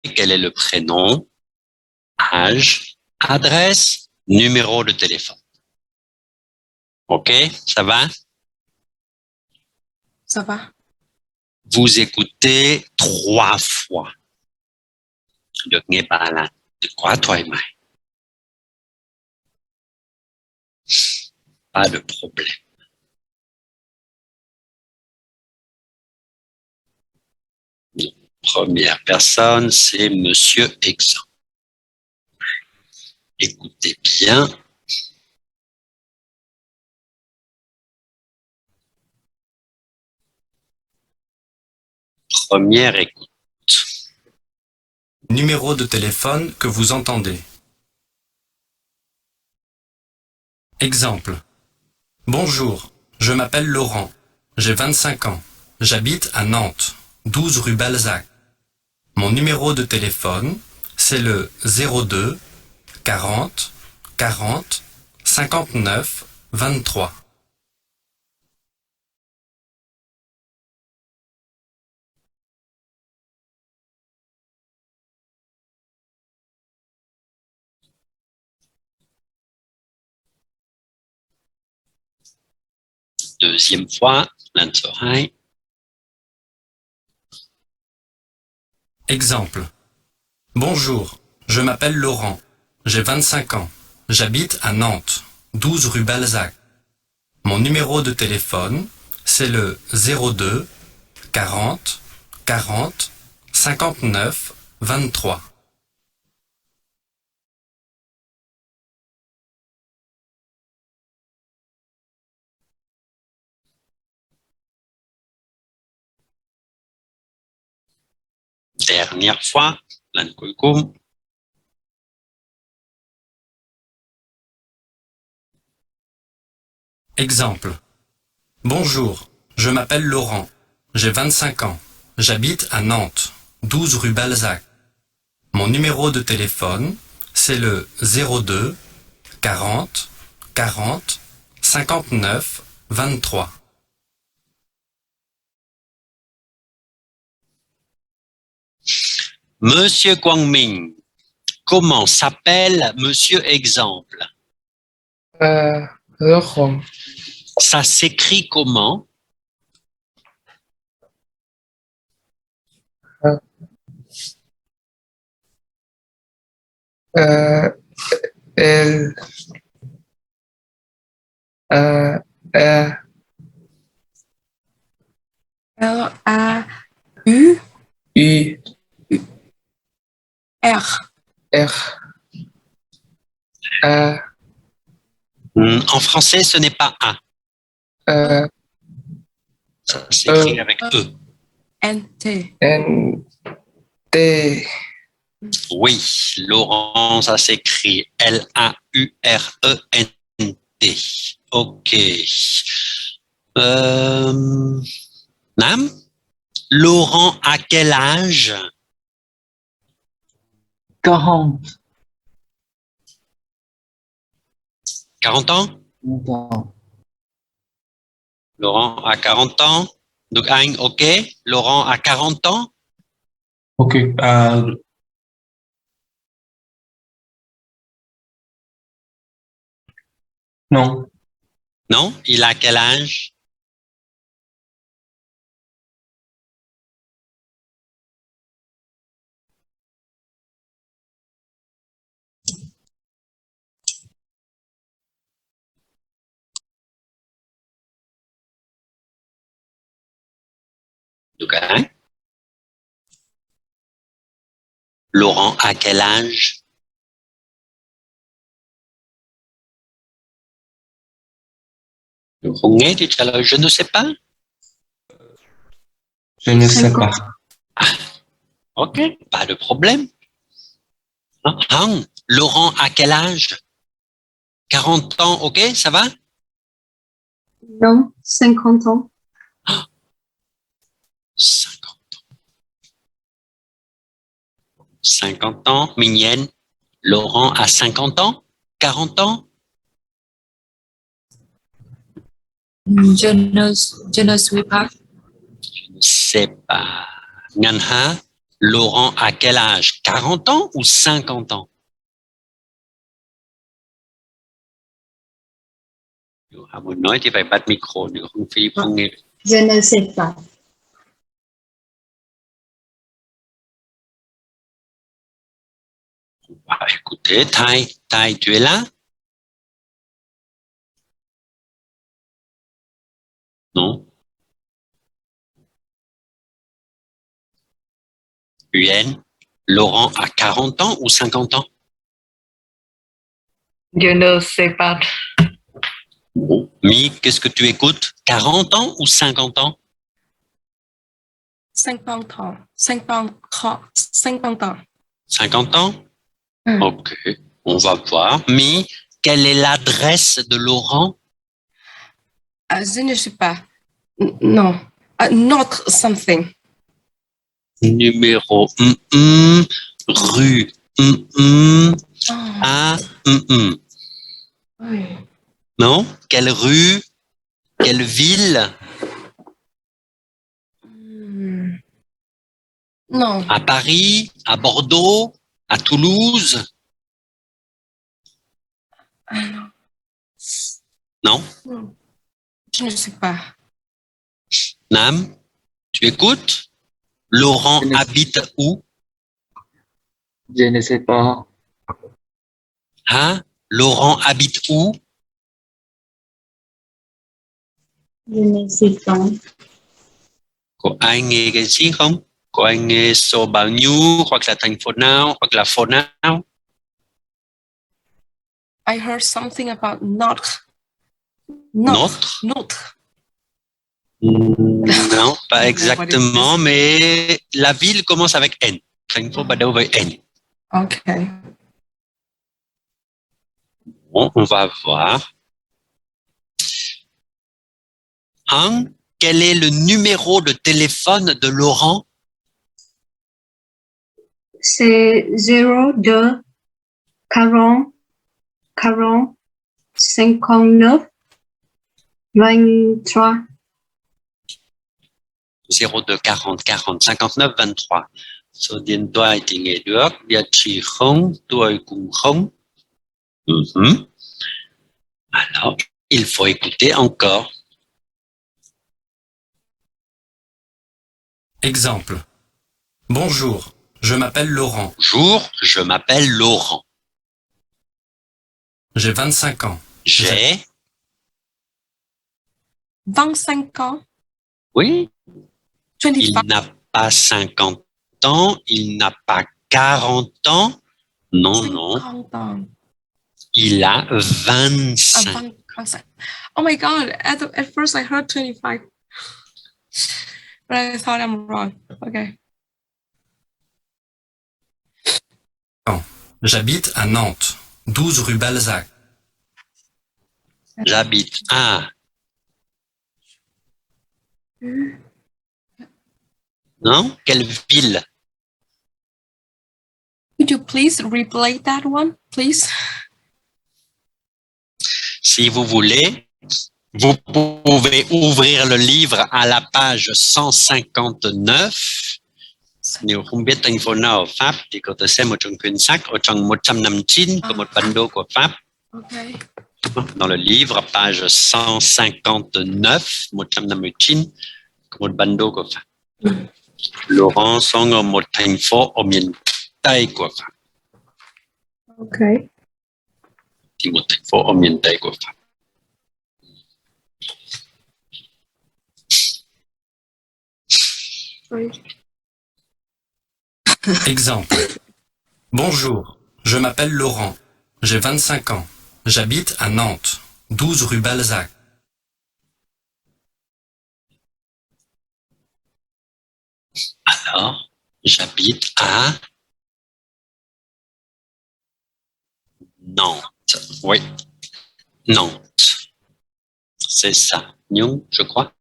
quel est le prénom, âge, adresse, numéro de téléphone. OK, ça va? Ça va. Vous écoutez 3 fois. Được nghe 3 lần. Quá thoải mái. Pas de problème. Première personne, c'est Monsieur Exemple. Écoutez bien. Première écoute. Numéro de téléphone que vous entendez. Exemple. Bonjour, je m'appelle Laurent, j'ai 25 ans, j'habite à Nantes, 12 rue Balzac. Mon numéro de téléphone, c'est le 02 40 40 59 23. Deuxième fois, l'oreille. Exemple. Bonjour, je m'appelle Laurent, j'ai 25 ans, j'habite à Nantes, 12 rue Balzac. Mon numéro de téléphone, c'est le 02 40 40 59 23. Dernière fois, lần cuối cùng. Exemple. Bonjour, je m'appelle Laurent, j'ai 25 ans, j'habite à Nantes, 12 rue Balzac. Mon numéro de téléphone, c'est le 02 40 40 59 23. Monsieur Guangming, comment s'appelle Monsieur Exemple? Laurent. Ça s'écrit comment? L A L-A-U-R. U R A En français, ce n'est pas A. Ça s'écrit avec E. N-T. N T. Oui, Laurent, ça s'écrit L-A-U-R-E-N-T. OK. Nam, Laurent a quel âge? 40 40 ans? ans. Laurent a 40 ans. Donc, Aïn, OK. Laurent a 40 ans. Ok, non, Non, il a quel âge? Donc, Aïn. Laurent a quel âge? Không nghe thì trả lời je ne sais pas. je ne sais pas. OK, pas de problème. Hang, Laurent a quel âge? 40 ans, OK, ça va? Non, 50 ans. 50 ans. 50 ans, Mignène. Laurent a 50 ans? 40 ans? Je ne suis pas. Je ne sais pas. Ngân Ha, Laurent a quel âge? 40 ans ou 50 ans? Muốn nói thì phải bắt micro, nếu không Philippe không nghe. Je ne sais pas. Ah, écoutez, Tai, Tai, tu es là? Non? Huen, Laurent a 40 ans ou 50 ans? Je ne sais pas. Bon. Mi, qu'est-ce que tu écoutes? 40 ans ou 50 ans? 50 ans. 50 ans. 50 ans? Hmm. Ok, on va voir. Mi, quelle est l'adresse de Laurent? Je ne sais pas. Non. Not something. Numéro rue Oh, A oui. Non? Quelle rue? Quelle ville? Hmm. Non. À Paris? À Bordeaux? À Toulouse? Non. Non? Non. Je ne sais pas. Nam? Tu écoutes? Laurent Je ne- habite où? Je ne sais pas. Hein? Laurent habite où? Je ne sais pas. Có ai nghe cái gì không? Có ai nghe số bao nhiêu hoặc là thành phố nào hoặc là phố nào? I heard something about not. Notre? Not. Non, pas I don't know what it exactement, is. mais la ville commence avec N. Thành phố bắt đầu với N. Okay. Bon, on va voir. Hein? Quel est le numéro de téléphone de Laurent? C'est 02 40 40 59 23. 02 40 40 59 23. Số điện thoại thì nghe được, địa chỉ không, tuổi cũng không. Alors, il faut écouter encore. Exemple. Bonjour, je m'appelle Laurent. Bonjour, je m'appelle Laurent. J'ai 25 ans. J'ai, 25 ans. oui, il 25. n'a pas 50 ans, il n'a pas 40 ans. Non, non, 50 ans. il a 25. 25. Oh my God. At first I heard 25. But I thought I'm wrong. Okay. J'habite à Nantes, 12 rue Balzac. J'habite à, non? Quelle ville? Could you please replay that one, please? Si vous voulez, vous pouvez ouvrir le livre à la page 159. Nếu không biết thành phố nào ở Pháp thì có thể xem một trong quyển sách ở trang 159 của một bản đồ của Pháp. Okay. Dans le livre, page 159, 159 của một bản đồ của Pháp. Laurent sống ở một thành phố ở miền Tây của Pháp. Okay. Thì một thành phố ở miền Tây của Pháp. Exemple. Bonjour, je m'appelle Laurent. J'ai 25 ans. J'habite à Nantes, 12 rue Balzac. Alors, j'habite à Nantes. Oui, Nantes. C'est ça. Nyung, je crois.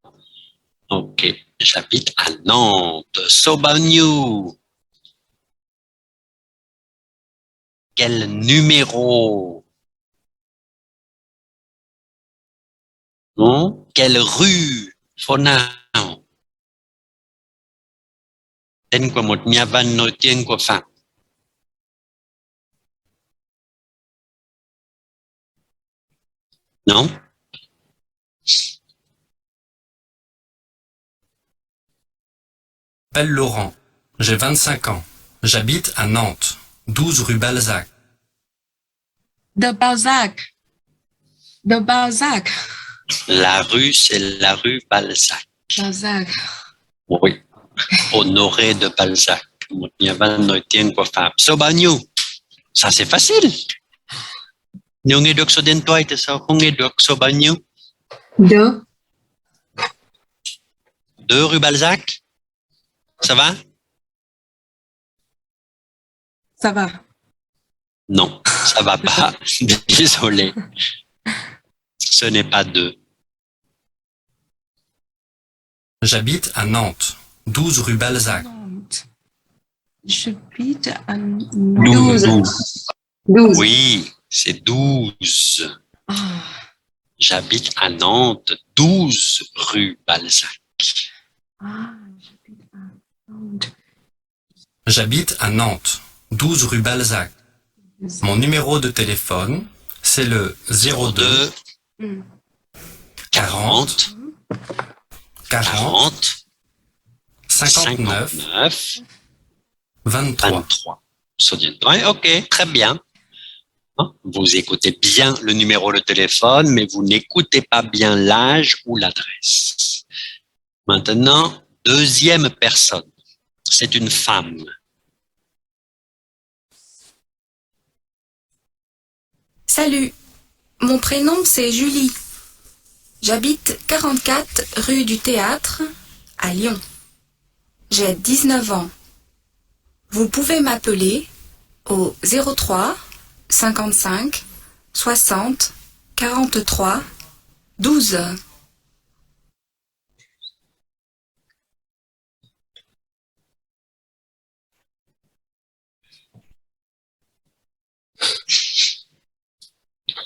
Ok, j'habite à Nantes. Sobagnou. Quel numéro? Non? Quelle rue? Fonao. Ten quoi mot nyavan no tien quoi fa. Non? Je m'appelle Laurent. J'ai 25 ans. J'habite à Nantes, 12 rue Balzac. The Balzac. The Balzac. La rue, c'est la rue Balzac. Balzac. Oui. Honoré de Balzac. Mot nyavan no tien quoi fa. So banyu. Ça, c'est facile. Nyong edok so den toy te so kung edok so banyu. The. 2 rue Balzac. Ça va? Ça va. Non, ça va pas. Désolé. Ce n'est pas 2. J'habite à Nantes, 12 rue Balzac. Nantes. J'habite à 12. 12. Oui, c'est 12. Ah. J'habite à Nantes, 12 rue Balzac. Ah, j'habite à Nantes. J'habite à Nantes, 12 rue Balzac. Mon numéro de téléphone, c'est le 02 Mm. 40 40 40 59 59 23. 23. Ouais, ok, très bien. Vous écoutez bien le numéro de téléphone, mais vous n'écoutez pas bien l'âge ou l'adresse. Maintenant, deuxième personne. C'est une femme. Salut, mon prénom c'est Julie. J'habite 44 rue du Théâtre, à Lyon. J'ai 19 ans. Vous pouvez m'appeler au 03 55 60 43 12.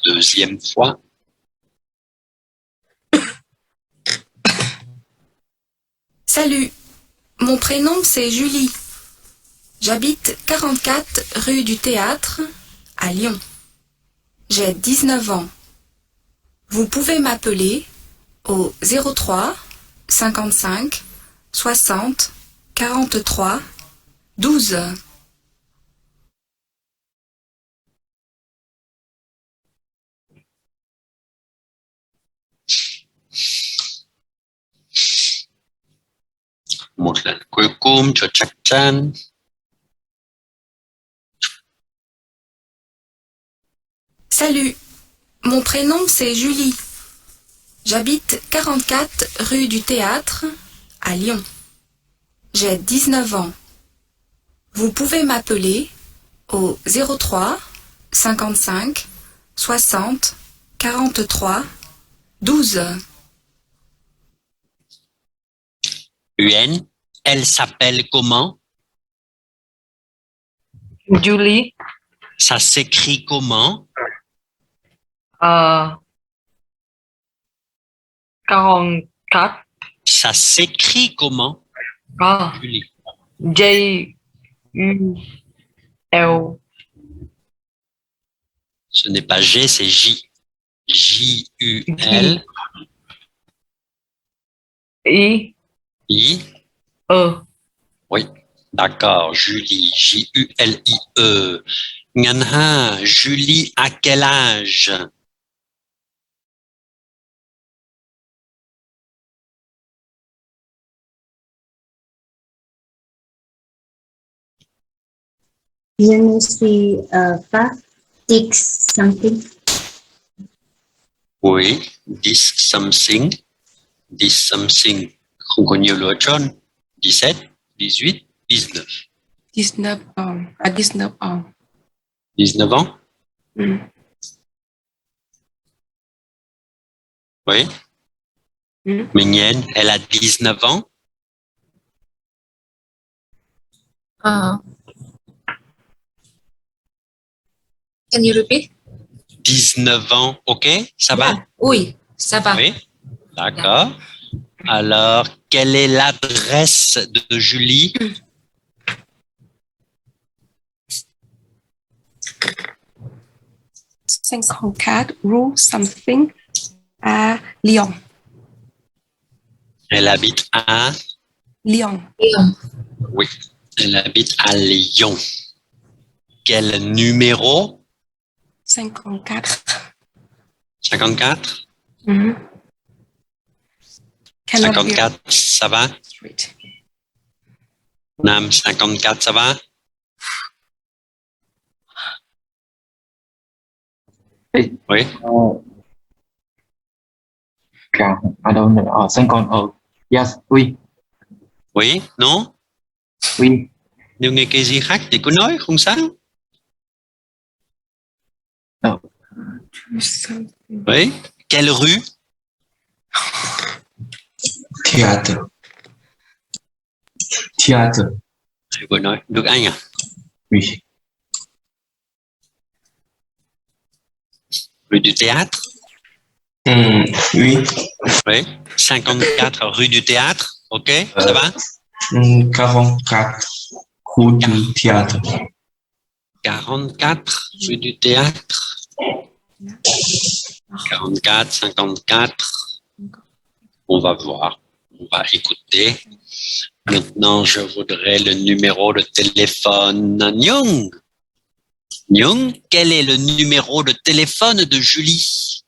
Deuxième fois. Salut, mon prénom c'est Julie. J'habite 44 rue du Théâtre, à Lyon. J'ai 19 ans. Vous pouvez m'appeler au 03 55 60 43 12. Một lần cuối cùng cho chắc chắn. Salut, mon prénom c'est Julie. J'habite 44 rue du Théâtre, à Lyon. J'ai 19 ans. Vous pouvez m'appeler au 03 55 60 43 12. Yuen, elle s'appelle comment? Julie, Ça s'écrit comment? 44, Ça s'écrit comment? Julie. J U L Ce n'est pas G, c'est J. J-U-L-I. I E. Oui, d'accord. Julie, J-U-L-I-E. Nganha, Julie, à quel âge? Je ne suis pas X something. Oui, this something. This something. Không có nhiều lựa chọn. 17, 18, 19. 19 ans. À 19 ans. 19 ans? Mm. Oui. Mm. Mignonne, elle a 19 ans. Can you repeat? 19 ans, ok? Ça va? Yeah. Oui, ça va. Oui, d'accord. Alors, quelle est l'adresse de Julie? 54 rue something à Lyon. Elle habite à... Lyon. Oui, elle habite à Lyon. Quel numéro? 54. 54? Mhm. Cannot hear 54, ça va? straight. Nam, 54, ça va? Oui. I don't know. 50. Yes, oui, Oui, non? oui. Nếu nghe cái gì khác thì cứ nói, không sao. Oui. Quelle rue? Théâtre. Théâtre. Vừa nói, được anh à? Oui. Rue du Théâtre? Oui. Oui. 54 rue du Théâtre. OK, ça va? 44 rue du Théâtre. 44 rue du Théâtre. 44, 54. On va voir. On va écouter. Maintenant, je voudrais le numéro de téléphone. Nyong. Nyong, quel est le numéro de téléphone de Julie?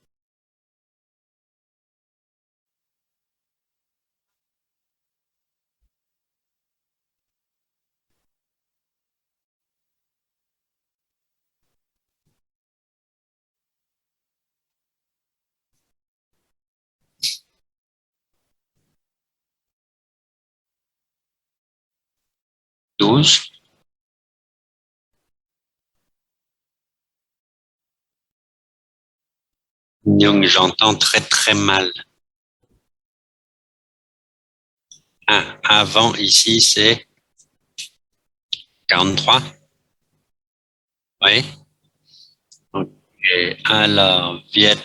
Douze. Nyong, j'entends très très mal. Ah, avant ici, c'est 43. Oui. OK. Alors, Viet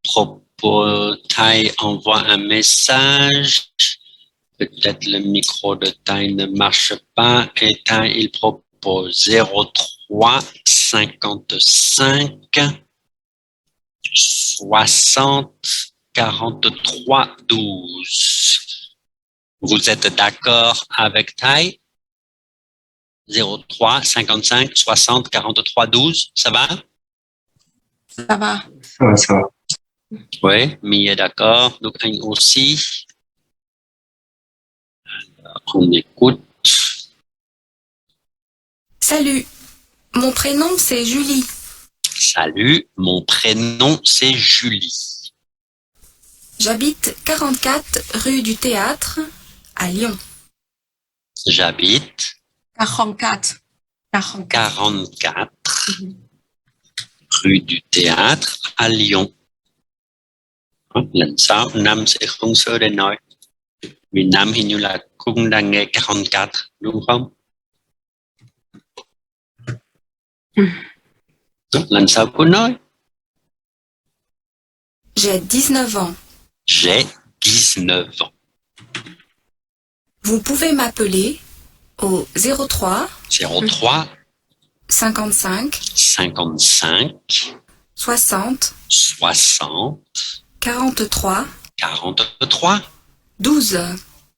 propos Thaï envoie un message. Peut-être le micro de Thaï ne marche pas. Et Thaï, il propose 03 55 60 43 12. Vous êtes d'accord avec Thaï? 03 55 60 43 12, ça va? Ça va. Ça va, ça va. Oui, Mi est d'accord. Donc, Anh aussi. Alors, on écoute. Salut, mon prénom c'est Julie. Salut, mon prénom c'est Julie. J'habite 44 rue du Théâtre à Lyon. J'habite 44. 44 rue du Théâtre à Lyon. Lần sau Nam sẽ không sơ để nói. Vì Nam hình như là cũng đang nghe 44, đúng không? Lần sau cô nói. J'ai 19 ans. J'ai 19 ans. Vous pouvez m'appeler au 03 03 55 55 60 60 43 43 12.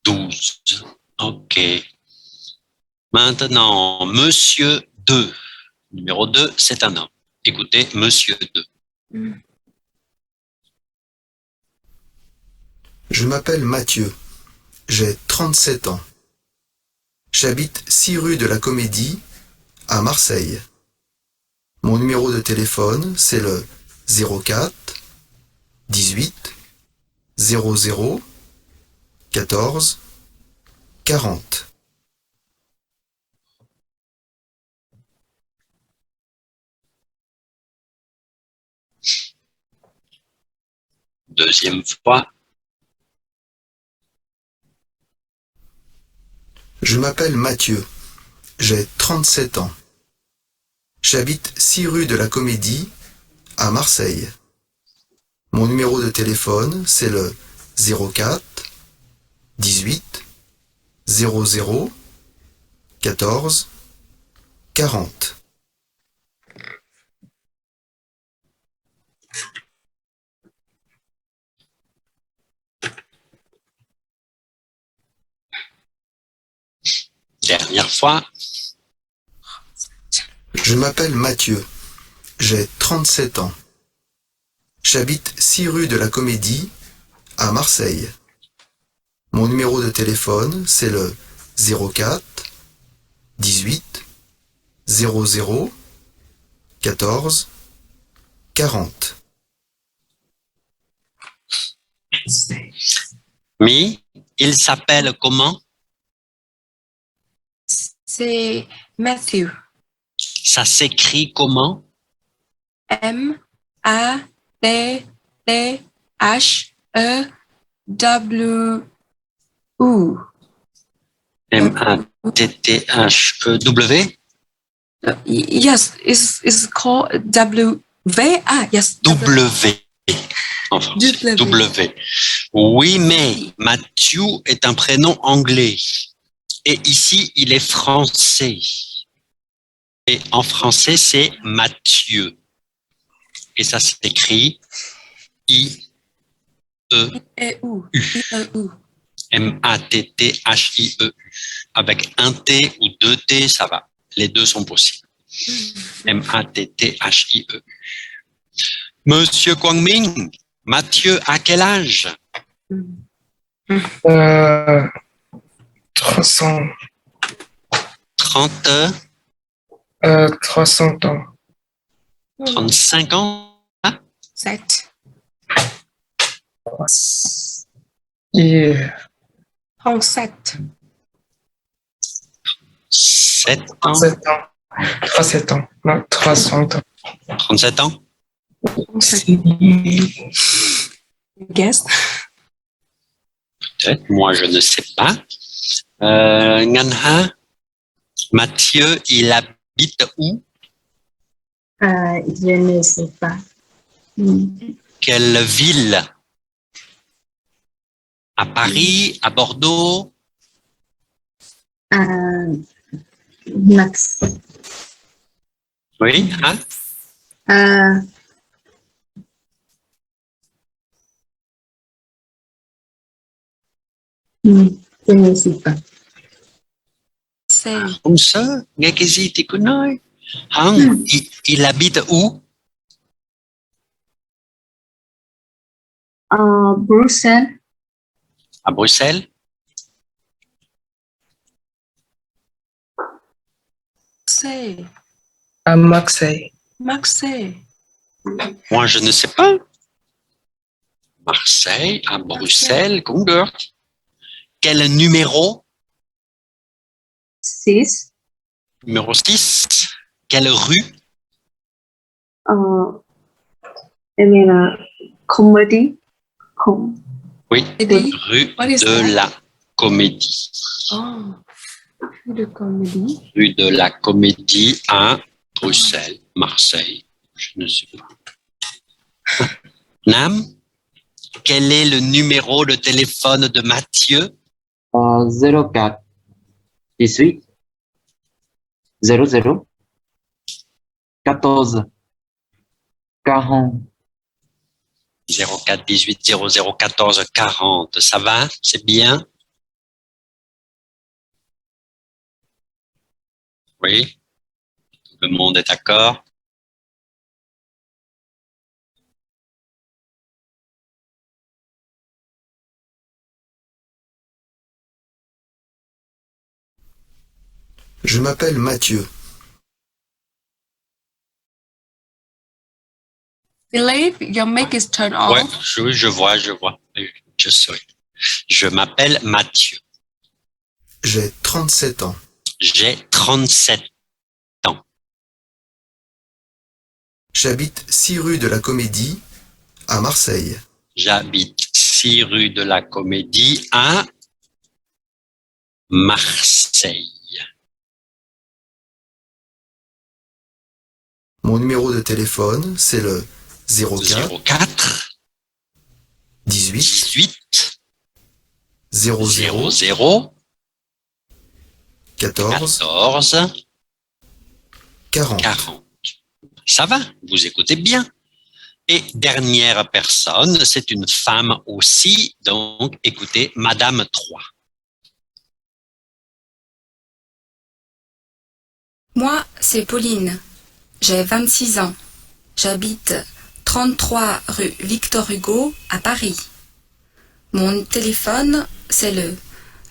12. OK. Maintenant, Monsieur 2. Numéro 2, c'est un homme. Écoutez, Monsieur 2. Je m'appelle Mathieu. J'ai 37 ans. J'habite 6 rue de la Comédie à Marseille. Mon numéro de téléphone, c'est le 04 18 00 14 40. Deuxième fois. Je m'appelle Mathieu. J'ai 37 ans. J'habite 6 rue de la Comédie à Marseille. Mon numéro de téléphone, c'est le 04 18 00 14 40. fois. Je m'appelle Mathieu. J'ai 37 ans. J'habite 6 rue de la Comédie à Marseille. Mon numéro de téléphone, c'est le 04 18 00 14 40. Oui, il s'appelle comment? C'est Matthew. Ça s'écrit comment? M-A-T-T-H-E-W-U. M-A-T-T-H-E-W? Yes, it's called W. Yes. W. En français. W. W. Oui, mais Mathieu est un prénom anglais. Et ici, il est français. Et en français, c'est Mathieu. Et ça s'écrit I-E-U. M-A-T-T-H-I-E-U. Avec un T ou deux T, ça va. Les deux sont possibles. M-A-T-T-H-I-E-U. Monsieur Kwangming, Mathieu a quel âge? 300, 30, 300 ans. 35 ans? 7. Yeah. 37. 7 ans? 37 ans. 37 ans. Non, 300 ans. 37 ans? Guess. Peut-être, moi je ne sais pas. Nganha, Mathieu, il habite où? Je ne sais pas. Quelle ville? À Paris, à Bordeaux? Max. Oui, hein? Je ne sais pas. C'est Comme ça, Ngakezi Tikunoy. Il habite où? Bruxelles. À Bruxelles? À Marseille. Marseille. Moi, je ne sais pas. Marseille, à Bruxelles, Conger. Quel numéro? 6. Numéro 6. Quelle rue? Comédie. Oui, Comédie. rue What is de that? la Comédie. Oh, de comédie. Rue de la Comédie à Bruxelles, Marseille. Je ne sais pas. Nam, quel est le numéro de téléphone de Mathieu? 04 18 00 14 40. 04 18 00 14 40. Ça va? C'est bien? Oui? Le monde est d'accord? Je m'appelle Mathieu. Philippe, your mic is turned off. Ouais, je vois. Je sais. Je m'appelle Mathieu. J'ai 37 ans. J'ai 37 ans. J'habite 6 rue de la Comédie à Marseille. J'habite 6 rue de la Comédie à Marseille. Mon numéro de téléphone, c'est le 04 04 18 18 00 00 14 14 40. 40. Ça va, vous écoutez bien. Et dernière personne, c'est une femme aussi, donc écoutez, Madame 3. Moi, c'est Pauline. J'ai 26 ans. J'habite 33 rue Victor Hugo à Paris. Mon téléphone, c'est le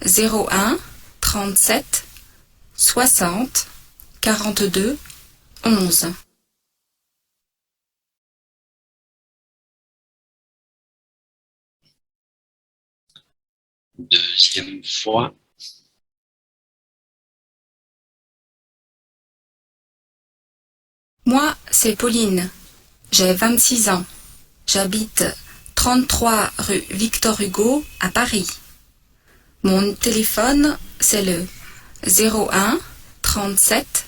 01 37 60 42 11. Deuxième fois. Moi, c'est Pauline. J'ai 26 ans. J'habite 33 rue Victor Hugo à Paris. Mon téléphone, c'est le 01 37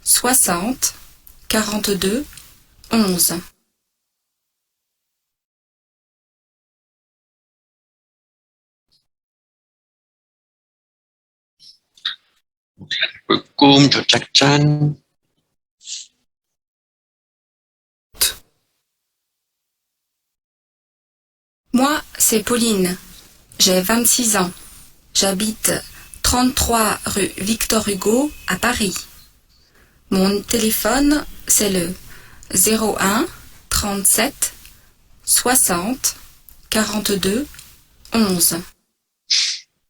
60 42 11. Cuối cùng cho chắc chắn. Moi, c'est Pauline. J'ai 26 ans. J'habite 33 rue Victor Hugo à Paris. Mon téléphone, c'est le 01 37 60 42 11.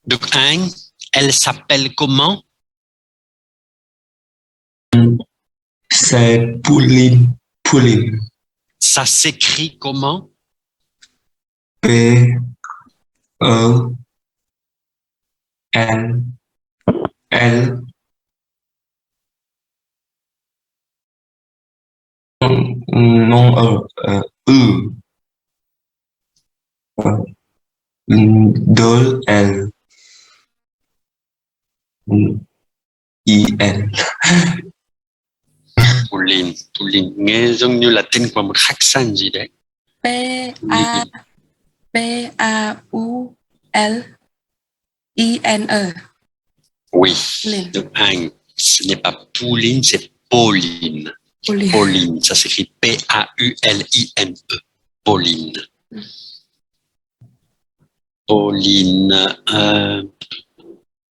Donc, un, elle s'appelle comment? C'est Pauline. Pauline. Ça s'écrit comment? P E N L non U deux L I N. Pauline. Pauline. Nghe giống như là tên của một khách sạn gì đấy. P-A-U-L-I-N-E. Oui. Pauline. Donc, un, ce n'est pas Pauline, c'est Pauline. Pauline. Pauline, ça s'écrit P-A-U-L-I-N-E. Pauline. Pauline.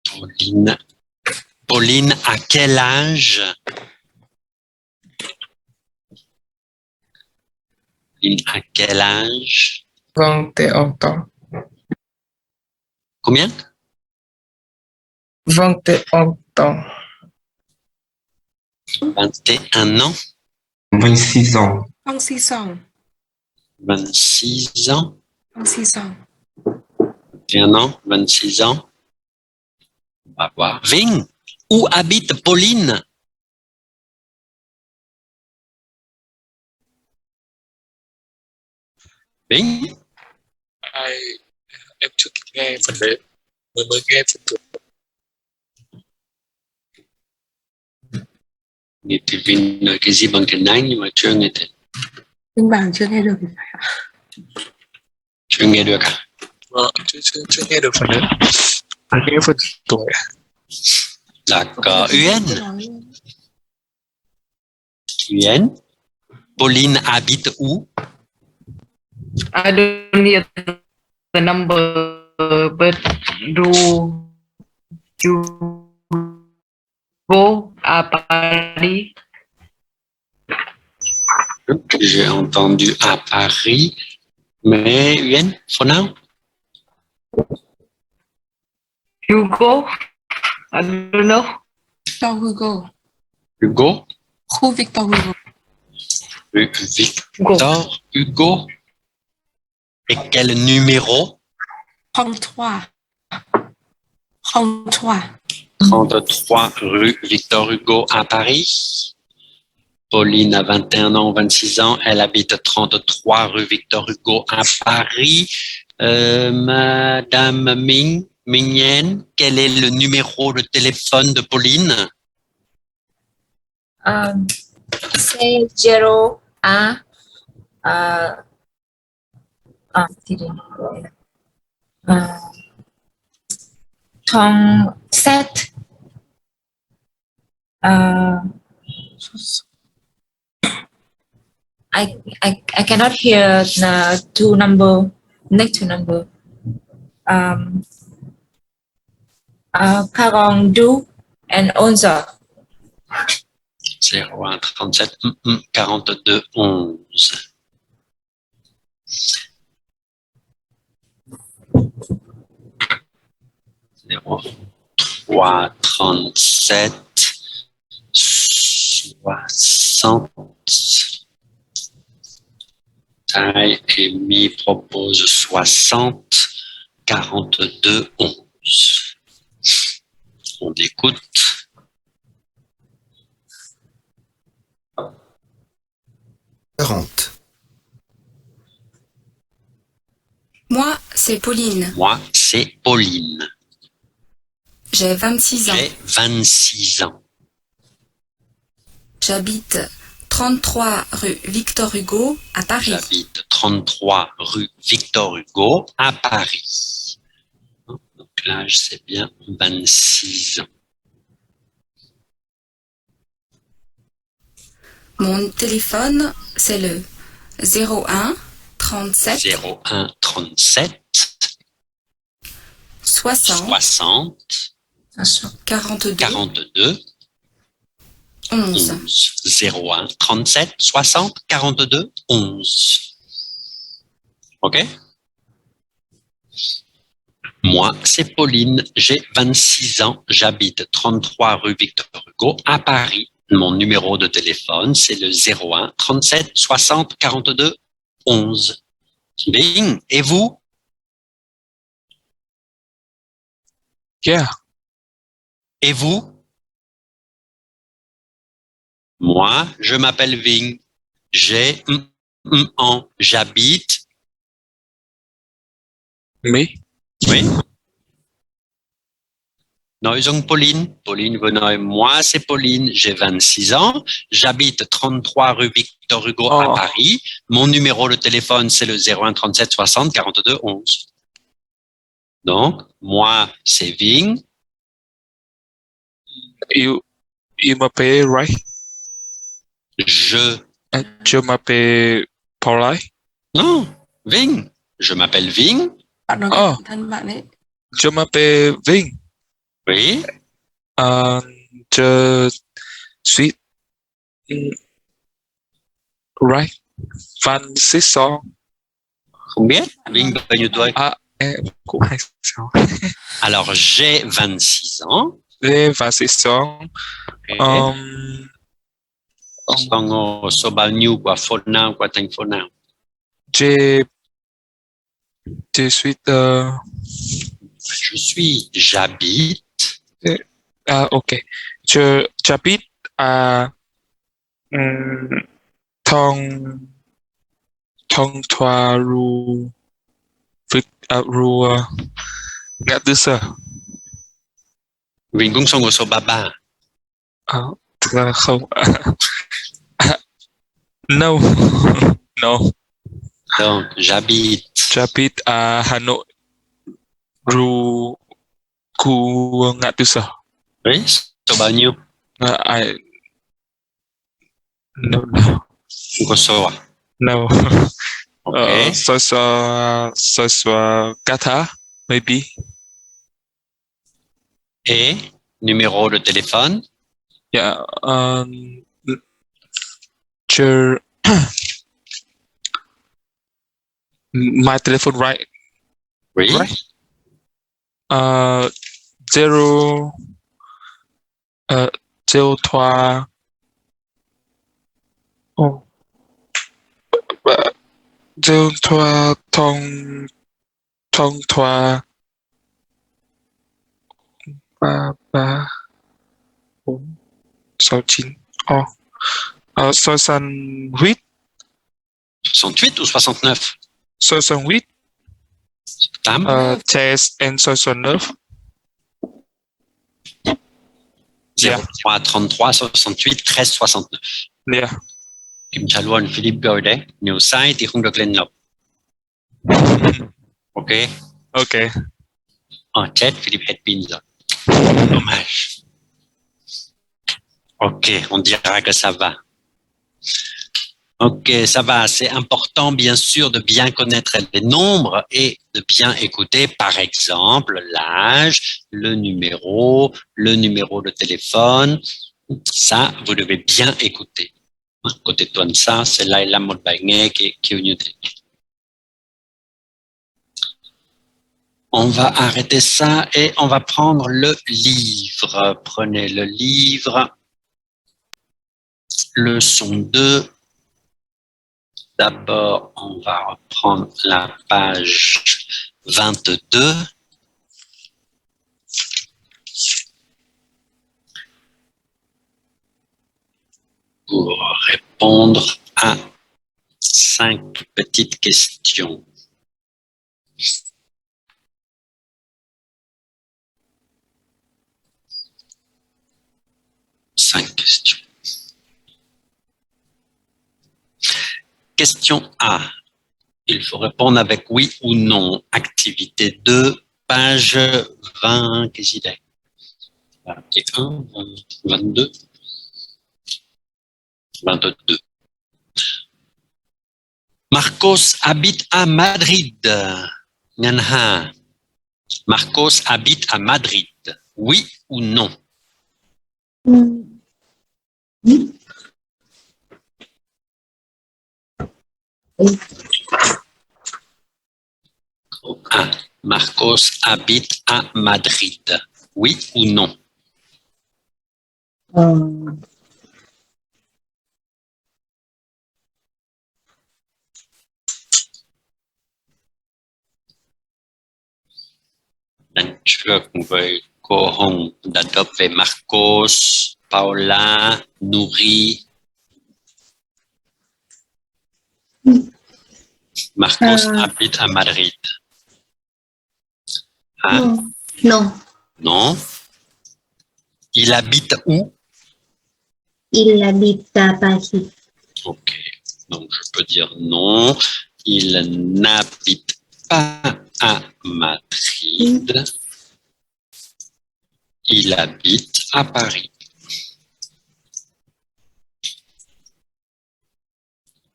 Pauline. Pauline, à quel âge? Pauline, à quel âge? 21 ans. Combien? 21 ans. 21 ans? 26 ans. 26 ans. 26 ans? 26 ans. 21 ans? 26 ans? On va voir. Ving, où habite Pauline? Ving? Em chưa kịp nghe phần đấy, mới nghe phần trước. Thì Vinh nói cái gì bằng tiếng Anh nhưng mà chưa nghe thấy. Minh Bằng chưa nghe được thì phải ạ. Chưa nghe được à? Chưa nghe được phần đấy. Phải nghe phần tuổi. D'accord. Uyên? Uyên? Pauline habite où? I don't need the number, but you go à Paris? J'ai entendu à Paris, mais Uyên, for now? Hugo? I don't know. Victor Hugo. Hugo? Khu Victor Hugo. Victor Hugo? Et quel numéro? 33. 33. 33 rue Victor Hugo à Paris. Pauline a 21 ans, 26 ans. Elle habite 33 rue Victor Hugo à Paris. Madame Mingyen, quel est le numéro de téléphone de Pauline? C'est 0 1 37 I cannot hear the two number next to number. 42 and 11. 01 37 42 11. 03 37 60. Taille Amy propose 60 42 11. On écoute. Moi, c'est Pauline. Moi, c'est Pauline. J'ai 26 ans. J'ai 26 ans. J'habite 33 rue Victor Hugo à Paris. J'habite 33 rue Victor Hugo à Paris. Donc l'âge, c'est bien 26 ans. Mon téléphone, c'est le 01 37 01 37 60 42 42 11. 01 37 60 42 11. OK? Moi, c'est Pauline, j'ai 26 ans, j'habite 33 rue Victor Hugo à Paris. Mon numéro de téléphone, c'est le 01 37 60 42 11. Bing, et vous? Yeah. Et vous? Moi, je m'appelle Ving. J'ai ans. J'habite. Me. Oui. Nói dùng Pauline. Pauline, vous nói, moi, c'est Pauline. J'ai 26 ans. J'habite 33 rue Victor Hugo à Paris. Mon numéro de téléphone, c'est le 01 37 60 42 11. Donc, moi, c'est Ving. You m'appelle right? Je m'appelle Paulai. Non, Ving. Je m'appelle Ving. Bạn nói Ờ. thân bạn ấy. Je m'appelle Vinh. Oui. Je suis right. 26 ans. Không biết. Vinh bao nhiêu tuổi? À, em cũng 26. Alors, j'ai 26 ans. J'ai 26 ans. Xong rồi, số bao nhiêu của phố nào, của thành phố nào? Je suis j'habite. Ok. J'habite à Thong Thoa Rue Ngã Tư Sở. Vinh cũng sống ở số 33. Thực ra là không. No. No. Donc, j'habite à Hà Nội, Rue khu Ngã Tư Sở. Oui, số bao nhiêu? No. Không có số à? No. Ok. Sois Kata, maybe. Et numéro de téléphone? Yeah. My telephone, right? Oui. Right. 03 03 Thong Thoa 34 69. 68. 68 ou 69? 68. Test and 69. 03 33 68 13 69. Yeah. Kim trả luôn Philip rồi đấy. Nếu sai thì không được lên lọc. Ok. Ok. Chết, Philippe hết pin rồi. Dommage. Ok, on dira que ça va. Ok, ça va. C'est important, bien sûr, de bien connaître les nombres et de bien écouter, par exemple, l'âge, le numéro de téléphone, Ça, vous devez bien écouter. Côté Tuan ça, c'est là et là, mot bagné qui est. On va arrêter ça et on va prendre le livre. Prenez le livre. Leçon 2. D'abord, on va reprendre la page 22. Pour répondre à 5 petites questions. Cinq questions. Question A. Il faut répondre avec oui ou non. Activité 2, page 20. Qu'est-ce qu'il est? 21, 22. 22. Marcos habite à Madrid. Nyanha. Marcos habite à Madrid. Oui ou non? Ah, Marcos habite à Madrid. Oui ou non? Lần trước với cô Hồng đã đọc về Marcos, Paula, Nuri. Marcos habite à Madrid. Hein? Non. Non. Il habite où? Il habite à Paris. Ok. Donc je peux dire non. Il n'habite pas à Madrid. Il habite à Paris.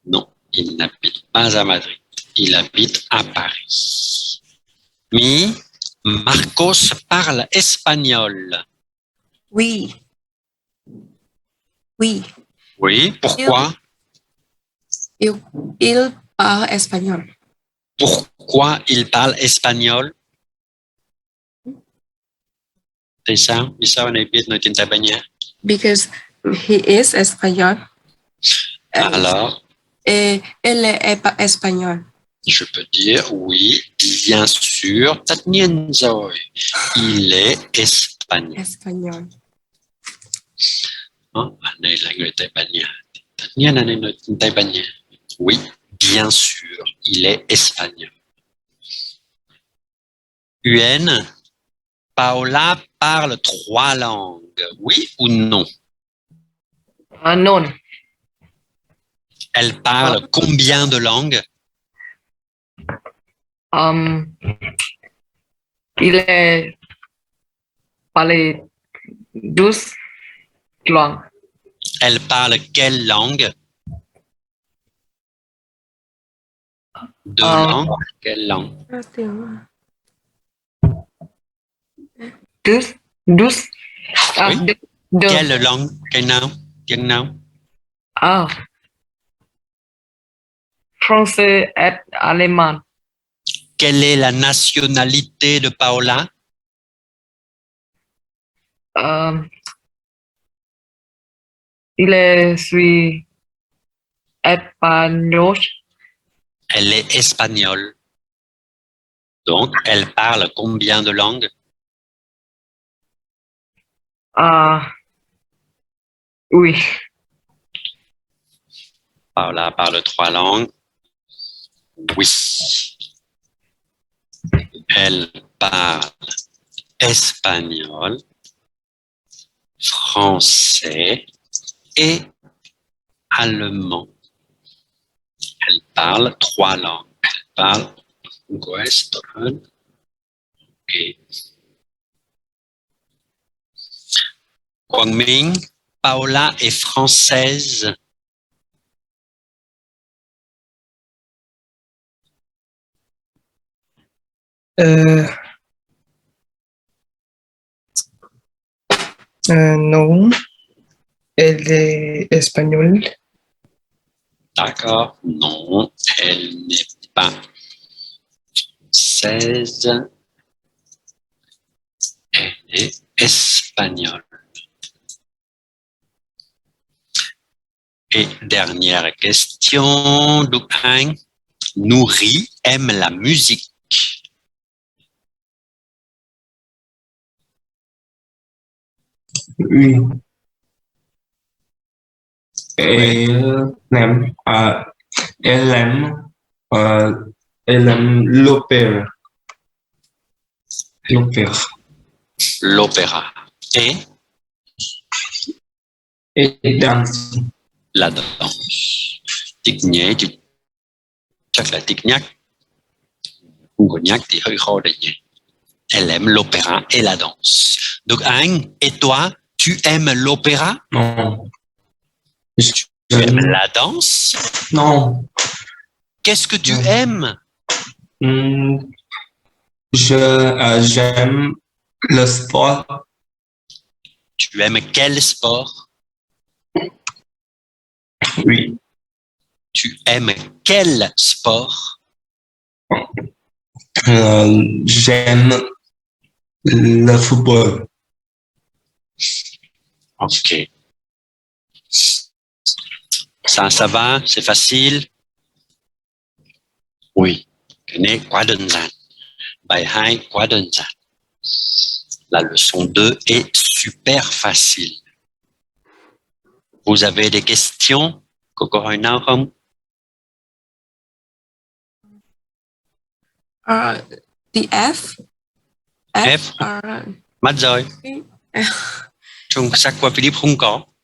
Non, il n'habite pas à Madrid. Il habite à Paris. Mais Marcos parle espagnol. Oui. Oui. Oui, pourquoi? Il parle espagnol. Pourquoi il parle espagnol? Tại sao? Vì sao anh ấy biết nói tiếng Tây Ban Nha? Because he is espagnol. Alors? Et elle est pas espagnol. Je peux dire oui, bien sûr. Tất nhiên rồi. Il est espagnol. Espagnol. Anh ấy là người Tây Ban Nha. Tất nhiên anh ấy nói tiếng Tây Ban Nha. Oui, bien sûr. Il est espagnol. UN, Paola parle 3 langues. Oui ou non? Non. Elle parle combien de langues? Il est parlé 12 langues. Elle parle quelle langue? 2 langues? Quelle langue? 12. Oui. Quelle langue? Quelle nào? Tiếng nào? Français et allemand. Quelle est la nationalité de Paola? Il est suis espagnol. Elle est espagnole. Donc, elle parle combien de langues? Oui. Paola parle 3 langues. Oui. Elle parle espagnol, français et allemand. Elle parle 3 langues. Elle parle okay. Guangming, Paola est française. Non. Elle est espagnole. D'accord. Non, elle n'est pas française. Elle est espagnole. Et dernière question, Đức Anh. Nourri aime la musique. Oui. Elle aime, elle aime, elle aime l'opéra. L'opéra. L'opéra. Et danse. La danse. Thích nhé chứ chắc là thích nhắc. Không có nhắc thì hơi khó đấy nhé. Elle aime l'opéra et la danse. Donc Anh, et toi, tu aimes l'opéra? Non. Tu aimes la danse? Non. Qu'est-ce que tu Non. aimes? J'aime le sport. Tu aimes quel sport? Oui. Tu aimes quel sport? J'aime le football. Ok. Ça va? C'est facile? Oui. Cái này quá đơn giản. Bài 2 quá đơn giản. La leçon 2 est super facile. Vous avez des questions? Có câu hỏi nào không? The F. F. Mất rồi. Trong sách qua Philip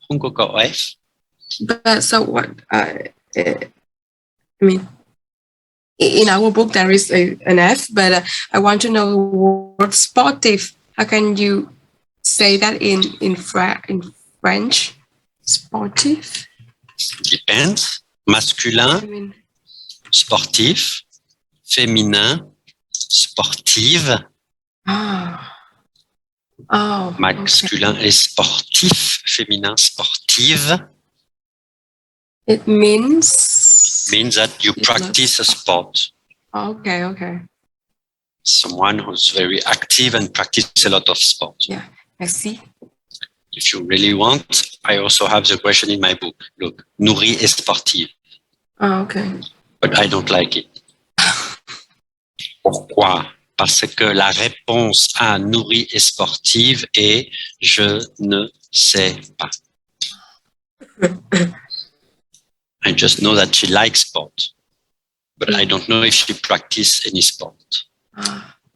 không có câu F. But so what? I mean, in our book there is an F, but I want to know what sportive. How can you say that in French? Sportif. Depends. Masculin, I mean, sportif. Féminin, sportive. Oh. Masculin Okay. est sportif. Féminin, sportive. It means That you practice a sport. Okay. Someone who's very active and practice a lot of sport. Yeah, I see. If you really want, I also have the question in my book. Look, nourri et sportive. Oh, okay. But I don't like it. Pourquoi? Parce que la réponse à nourri et sportive est je ne sais pas. I just know that she likes sport, but I don't know if she practices any sport.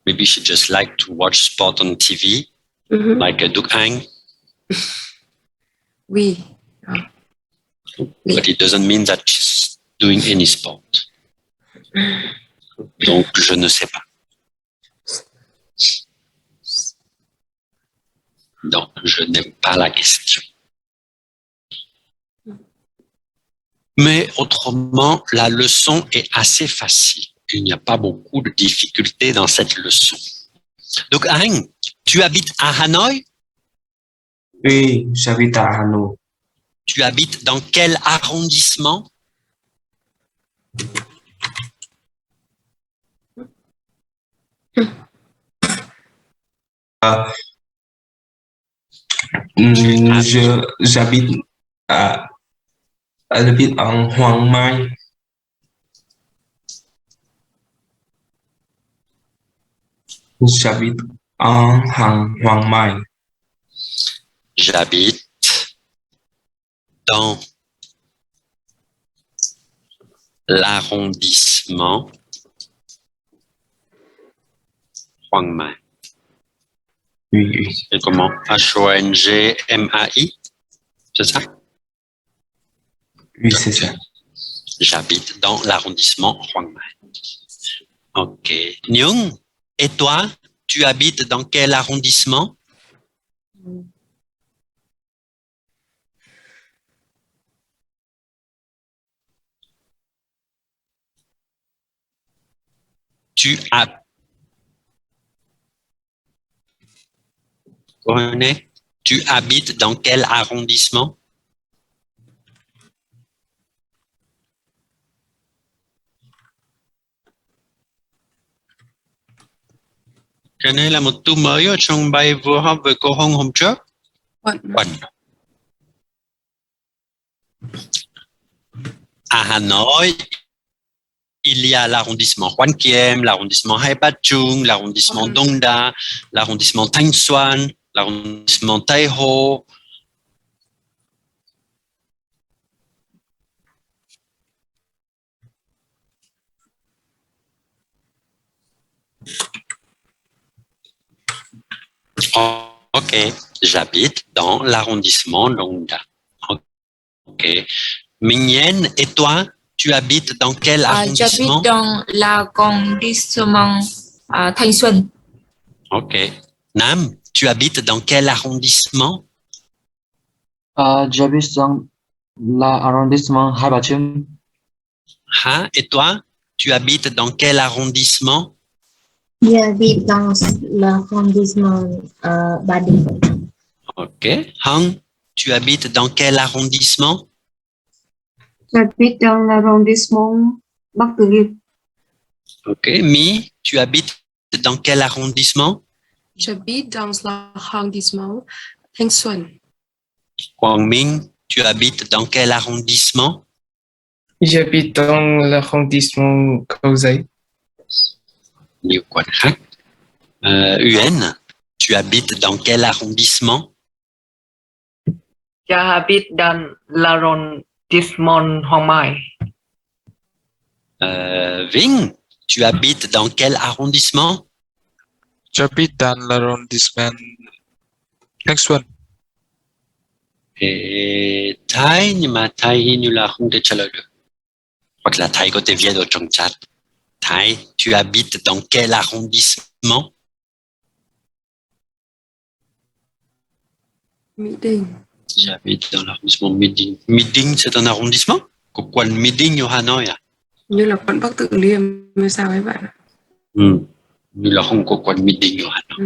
Maybe she just likes to watch sport on TV, like a Đức Anh. Oui. But it doesn't mean that she's doing any sport. Donc, je ne sais pas. Donc, je n'aime pas la question. Mais autrement, la leçon est assez facile. Il n'y a pas beaucoup de difficultés dans cette leçon. Donc, Anh, tu habites à Hanoï? Oui, j'habite à Hanoï. Tu habites dans quel arrondissement? J'habite en Hoàng Mai. J'habite en Hoàng Mai. J'habite dans l'arrondissement Hoàng Mai. Oui. C'est comment? H-O-N-G-M-A-I? C'est ça? Oui, c'est ça. J'habite dans l'arrondissement Hoàng Mai. Ok. Nyung, et toi, tu habites dans quel arrondissement? Tu habites dans quel arrondissement? Cho nên là một từ mới ở trong bài vừa học về cô Hồng hôm trước. Quận. Quận. À Hà Nội, il y a l'arrondissement Hoan Kiem, l'arrondissement Hai Ba Trung, l'arrondissement Dongda, l'arrondissement Thanh Xuan, l'arrondissement Tây Hồ. Ok, j'habite dans l'arrondissement Dongda. Ok. Mignen, et toi, tu habites dans quel arrondissement? J'habite dans l'arrondissement Thanh Xuân. Ok. Nam, tu habites dans quel arrondissement? J'habite dans l'arrondissement Hai Bà Trưng. Ha, et toi, tu habites dans quel arrondissement? J'habite dans l'arrondissement Ba Đình. Ok. Hang, tu habites dans quel arrondissement? J'habite dans l'arrondissement Bắc Từ Liêm. Ok. Mi, tu habites dans quel arrondissement? J'habite dans l'arrondissement Thanh Xuân. Quang Minh, tu habites dans quel arrondissement? J'habite dans l'arrondissement Cầu Giấy. Nhiều quận khác. UN, tu habites dans quel arrondissement? J'habite dans l'arrondissement Hoàng Mai. Vinh, tu habites dans quel arrondissement? J'habite dans l'arrondissement Thanh Xuân. Et Thái, nhưng mà Thái hình như là không thể trả lời được. Hoặc là Thái có thể viết ở trong chat. Thái, tu habites dans quel arrondissement? Mỹ Đình. J'habite dans l'arrondissement Mỹ Đình. Mỹ Đình, c'est un arrondissement? Của quận Mỹ Đình ở Hà Nội à? Như là quận Bắc Từ Liêm hay sao ấy bạn ạ? Như là không có quận Mỹ Đình ở Hà Nội.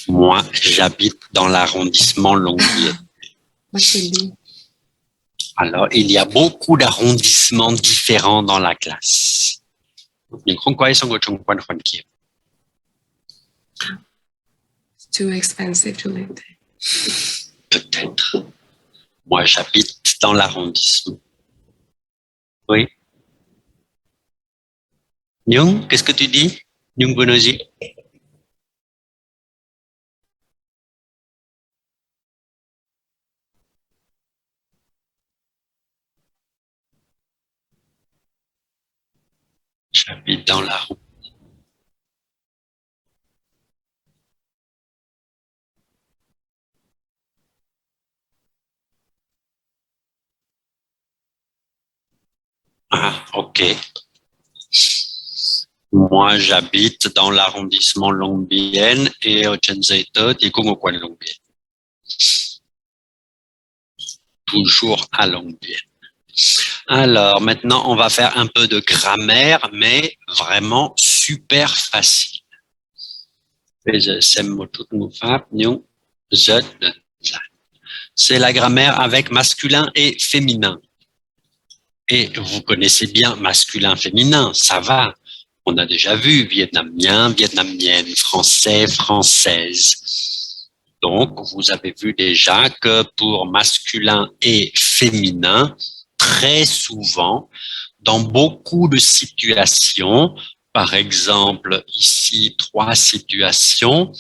Moi, j'habite dans l'arrondissement Longueuil. Alors, il y a beaucoup d'arrondissements différents dans la classe. Nhưng không có ai sống ở trong quận Hoàn Kiếm. Too expensive to live there. Peut-être. Moi, j'habite dans l'arrondissement. Oui. Nhung, qu'est-ce que tu dis? Nhung vừa nói gì? J'habite dans la rue. Ah, ok. Moi, j'habite dans l'arrondissement Long Bien et au Chenzeito, et au coin de Long Bien. Toujours à Long Bien. Alors, maintenant, on va faire un peu de grammaire, mais vraiment super facile. C'est la grammaire avec masculin et féminin. Et vous connaissez bien masculin, féminin, ça va. On a déjà vu vietnamien, vietnamienne, français, française. Donc, vous avez vu déjà que pour masculin et féminin, très souvent, dans beaucoup de situations, par exemple, ici, 3 situations,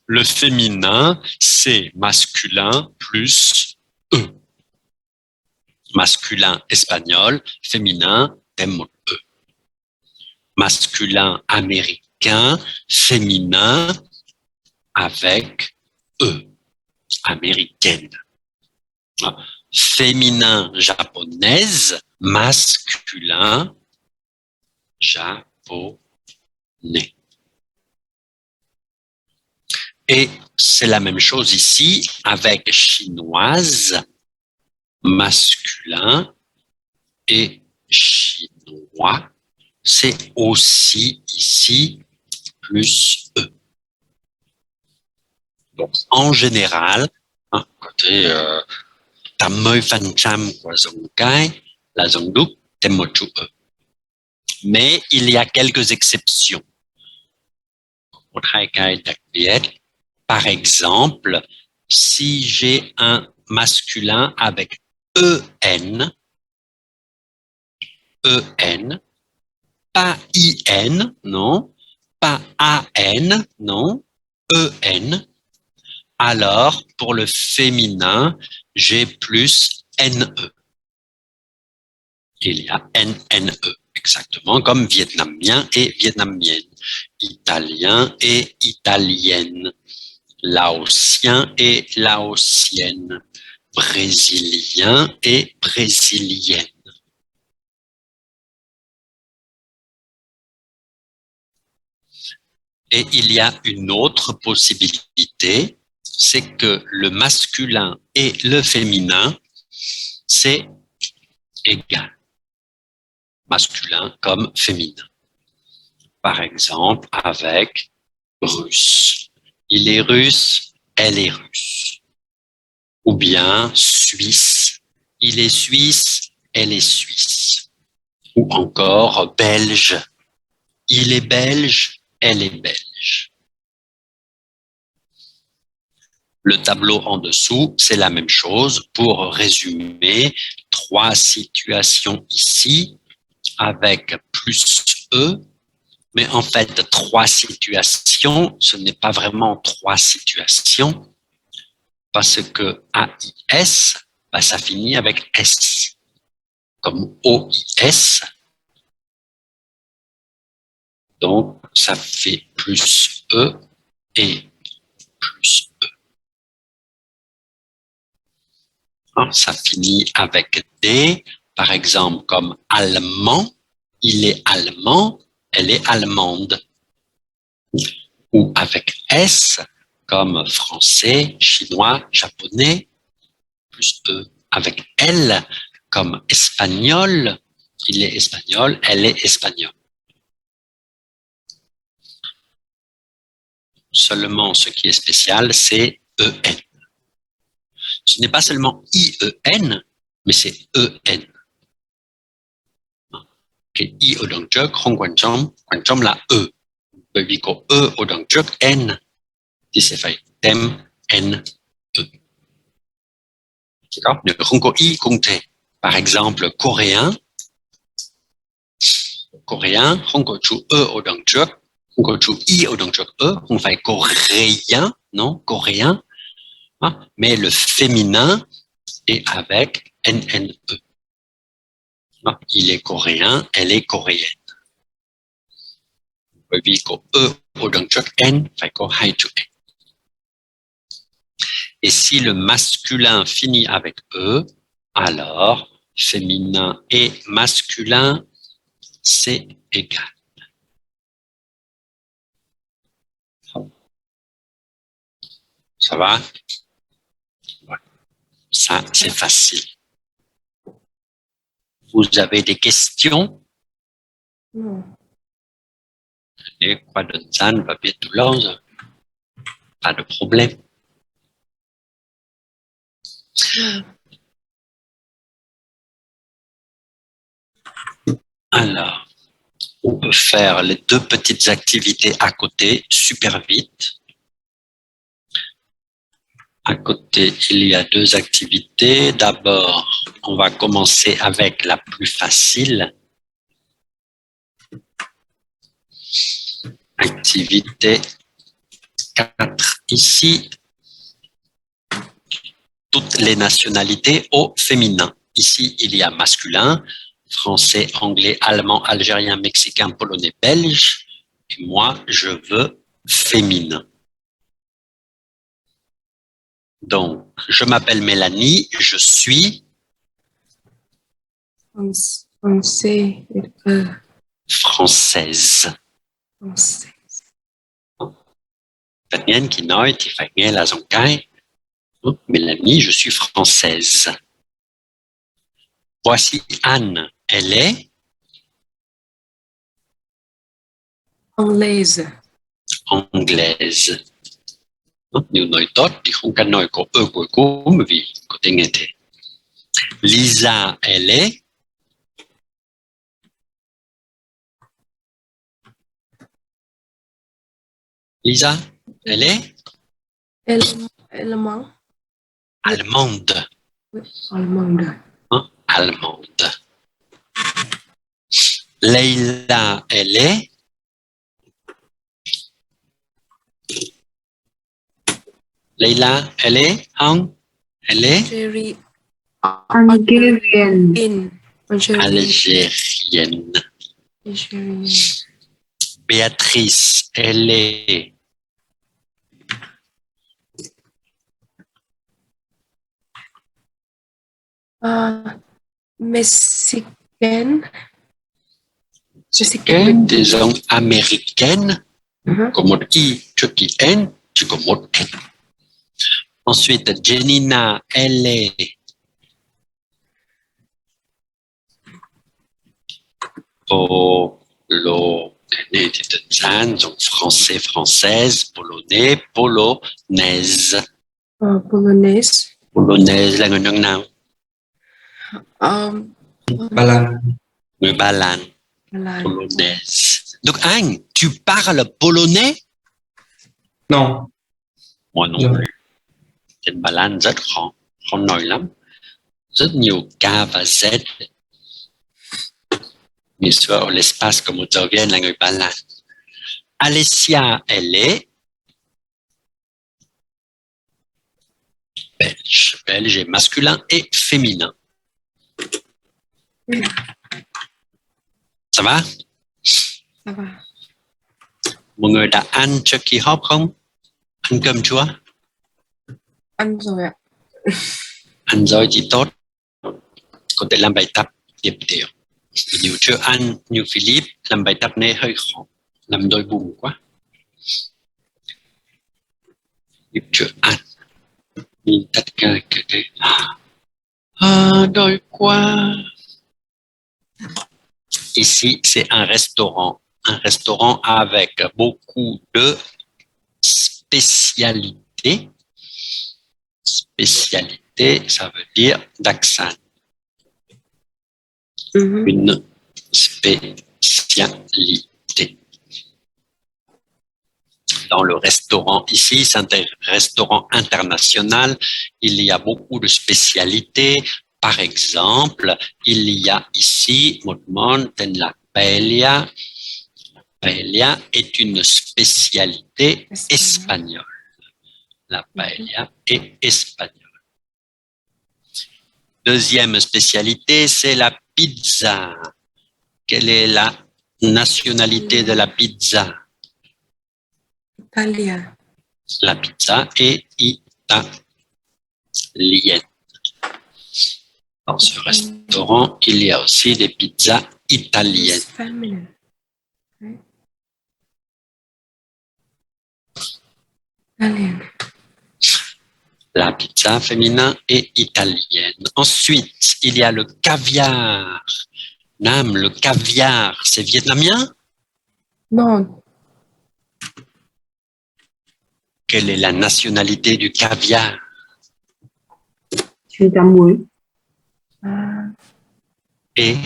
le féminin, c'est masculin plus E. Masculin espagnol, féminin, thème E. Masculin américain, féminin avec E, américaine. Féminin japonaise, masculin japonais. Et c'est la même chose ici avec chinoise, masculin et chinois. C'est aussi ici plus E. Donc, en général, côté Tamoi Fan Cham của dòng cái là dòng đúc thêm một chữ E. Mais il y a quelques exceptions. một hai cái đặc biệt. Par exemple, si j'ai un masculin avec EN, pas IN, non, pas AN, non, EN. Alors, pour le féminin, j'ai plus NE. Il y a NNE, exactement comme vietnamien et vietnamienne, italien et italienne, laotien et laotienne, brésilien et brésilienne. Et il y a une autre possibilité, c'est que le masculin et le féminin, c'est égal. Masculin comme féminin. Par exemple, avec russe. Il est russe, elle est russe. Ou bien suisse. Il est suisse, elle est suisse. Ou encore belge. Il est belge, elle est belge. Le tableau en dessous, c'est la même chose. Pour résumer, 3 situations ici avec plus E, mais en fait, 3 situations, ce n'est pas vraiment 3 situations, parce que AIS, bah, ça finit avec S, comme OIS. Donc, ça fait plus E et plus E. Alors, ça finit avec D, par exemple, comme allemand, il est allemand, elle est allemande. Ou avec S, comme français, chinois, japonais, plus E. Avec L, comme espagnol, il est espagnol, elle est espagnole. Seulement, ce qui est spécial, c'est EN. Ce n'est pas seulement IEN, mais c'est EN. Cái I ở đằng trước không quan trọng là E. Bởi vì có E ở đằng trước N, thì sẽ phải thêm N, E. Nếu không có I cũng thế. Par exemple, coréen, không có chữ E ở đằng trước, không có chữ I ở đằng trước E, không phải coréen, non, coréen. Mais le féminin est avec NNE. Il est coréen, elle est coréenne. Bởi vì có E ở đằng trước N, phải có 2 chữ N. Et si le masculin finit avec E, alors féminin et masculin, c'est égal. Ça va? Ouais. Ça, c'est facile. Vous avez des questions? Non. Et quoi de Zan, papier de Toulouse? Pas de problème. Alors, on peut faire les 2 petites activités à côté super vite. À côté, il y a 2 activités. D'abord, on va commencer avec la plus facile. Activité 4 ici. Toutes les nationalités au féminin. Ici, il y a masculin, français, anglais, allemand, algérien, mexicain, polonais, belge. Et moi, je veux féminin. Donc, je m'appelle Mélanie, je suis française. Tất nhiên khi nói thì phải nghe là giọng cái. Mélanie, je suis française. Voici Anne, elle est anglaise. Anglaise. Nếu nói tốt thì không cần nói có cuối cùng bởi vì có thể nghe thế. Lisa, elle est Lisa, elle est Allemand. allemande. Oui, allemande. Hein? Allemande. Leila, elle est Leila, elle est elle est Algérie. Hungarian. algérienne. Algérienne. Béatrice, elle est Mexicaine. mexicaine, disons américaine, comme on dit, qui N, tu comme on N. Ensuite, Janina, elle est donc français, française, polonais, polonaise. Polonaise. Polonaise là người nào? Ba Lan. Người Ba Lan. Polonaise. Donc Anh, tu parles polonais? Non. Moi non plus. Trên Ba Lan rất khó nói lắm. Rất nhiều K và Z. Bien sûr, l'espace comme autovienne là người Ba Lan. Alessia, elle est belge. Belge est masculin et féminin. Ça va? Ça va. Mọi người đã ăn turkey hop không? Ăn cơm chúa? Ăn rồi ạ. Ăn rồi thì tốt. Có thể làm bài tập tiếp theo. Nếu chưa ăn như Philip, làm bài tập này hơi khó. Làm đôi bụng quá. Nếu chưa ăn. Nhìn tất cả cái đói quá. Ici, c'est un restaurant avec beaucoup de spécialités. Spécialité, ça veut dire d'accent. Une spécialité. Dans le restaurant, ici, c'est un restaurant international. Il y a beaucoup de spécialités. Par exemple, il y a ici, la paella. La paella est une spécialité espagnole. La paella est espagnole. Deuxième spécialité, c'est la pizza. Quelle est la nationalité de la pizza? Italien. La pizza est italienne. Dans ce restaurant, il y a aussi des pizzas italiennes. Feminine. Okay. Italienne. La pizza féminin est italienne. Ensuite, il y a le caviar. Nam, le caviar, c'est vietnamien? Non. Quelle est la nationalité du caviar? Et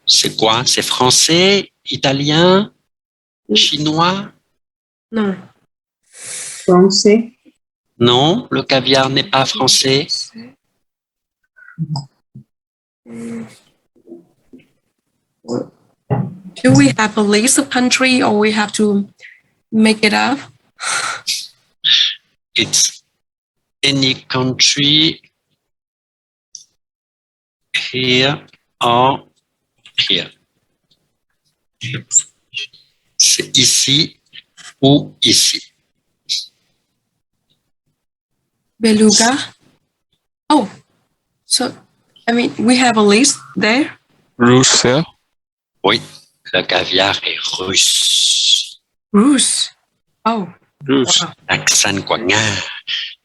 c'est quoi? C'est français, italien, chinois? Non. Français. Non, le caviar n'est pas français. Do we have a list of country or we have to make it up? It's any country here or here. C'est ici ou ici. Beluga. Oh, so I mean we have a list there. Russe. Oui, le caviar est russe. Russe. Oh. Russe. Wow. Accent của Nga.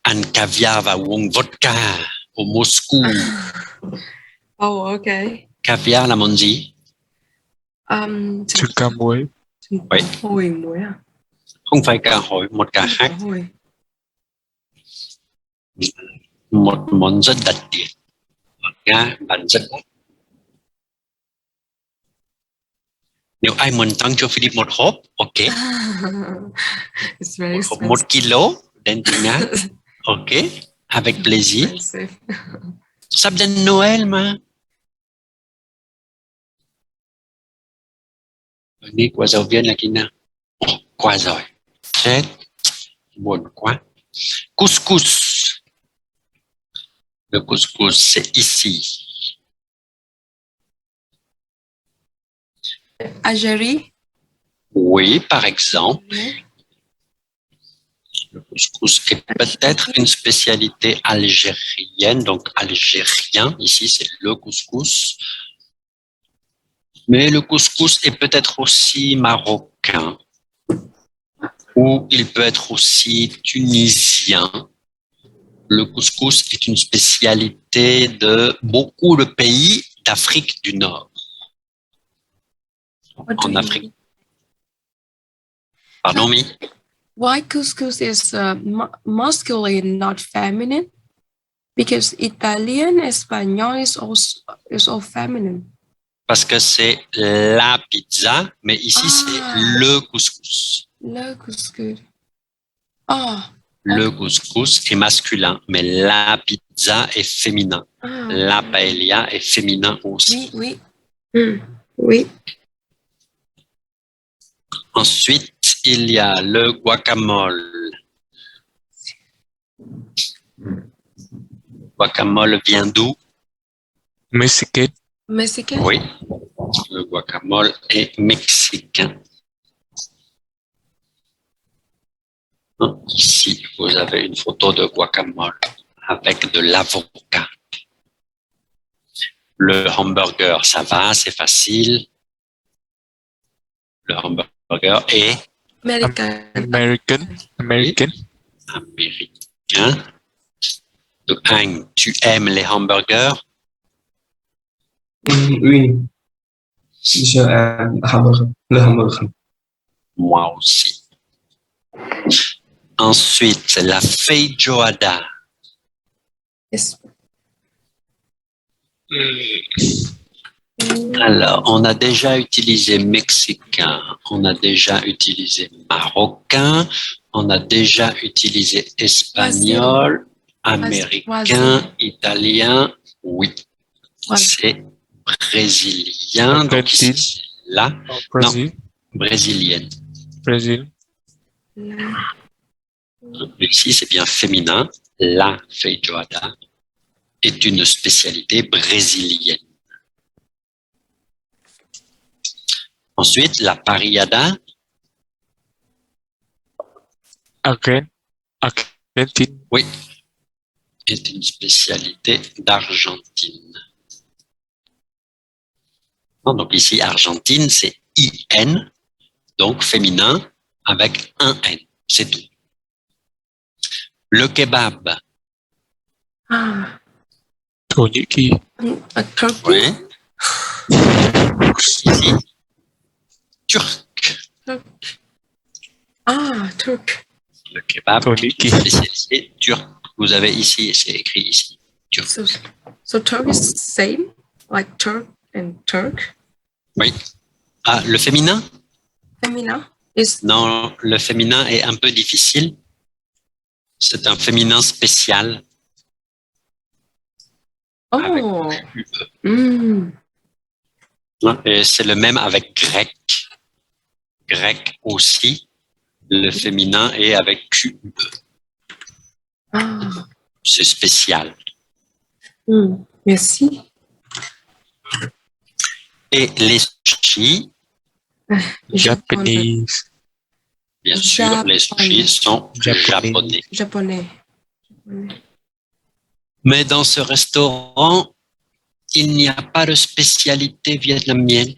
Ăn caviar và uống vodka au Moscou. Oh, okay. Caviar là món gì? Trứng cá muối. Oui. Hồi muối à? Không phải cá hồi, một cá khác. Hồi. Một món rất đặc biệt. Ở Nga bán rất đắt. Nếu ai muốn tăng cho Philip một hộp, ok. It's very Một hộp 1 expensive. kilo dentina, ok. Avec plaisir. Expensive. Sắp đến Noël mà. Đi của giáo viên là khi nào? Qua rồi. Chết. Buồn quá. Couscous. Le couscous, c'est ici. Algérie. Oui, par exemple. Le couscous est peut-être une spécialité algérienne, donc algérien. Ici, c'est le couscous. Mais le couscous est peut-être aussi marocain. Ou il peut être aussi tunisien. Le couscous est une spécialité de beaucoup de pays d'Afrique du Nord. En Afrique. Pardon, Mi? Why couscous is masculine, not feminine? Because Italian, Espanol is all feminine. Parce que c'est la pizza, mais ici c'est le couscous. Le couscous. Ah. Le couscous est masculin, mais la pizza est féminin. La paella est féminin aussi. Oui, oui. Oui. Ensuite, il y a le guacamole. Guacamole vient d'où? Mexicain. Mexicain? Oui, le guacamole est mexicain. Ici, vous avez une photo de guacamole avec de l'avocat. Le hamburger, ça va, c'est facile. Le hamburger est American. Américain. Donc, Anh, tu aimes les hamburgers? Oui. Je aime le hamburger. Moi aussi. Ensuite, la feijoada. Yes. Alors, on a déjà utilisé mexicain, on a déjà utilisé marocain, on a déjà utilisé espagnol, américain, italien, oui. C'est brésilien, donc ici, là, non, brésilienne. Brésil. Ici, c'est bien féminin. La feijoada est une spécialité brésilienne. Ensuite, la parrillada. Argentine. Oui, est une spécialité d'Argentine. Donc ici, Argentine, c'est IN, donc féminin avec un N, c'est tout. Le kebab. Turkey. Oui. Ici, turc. Turc. Le kebab, spécialité turc. Vous avez ici, c'est écrit ici, turc. So Turk is same, like Turk and Turk? Oui. Ah, le féminin? Féminin? Non, le féminin est un peu difficile. C'est un féminin spécial. Oh. Et c'est le même avec grec. Grec aussi. Le féminin est avec QE. C'est spécial. Merci. Et les sushis. Japanese. Bien sûr, les sushis sont japonais. Mais dans ce restaurant, il n'y a pas de spécialité vietnamienne.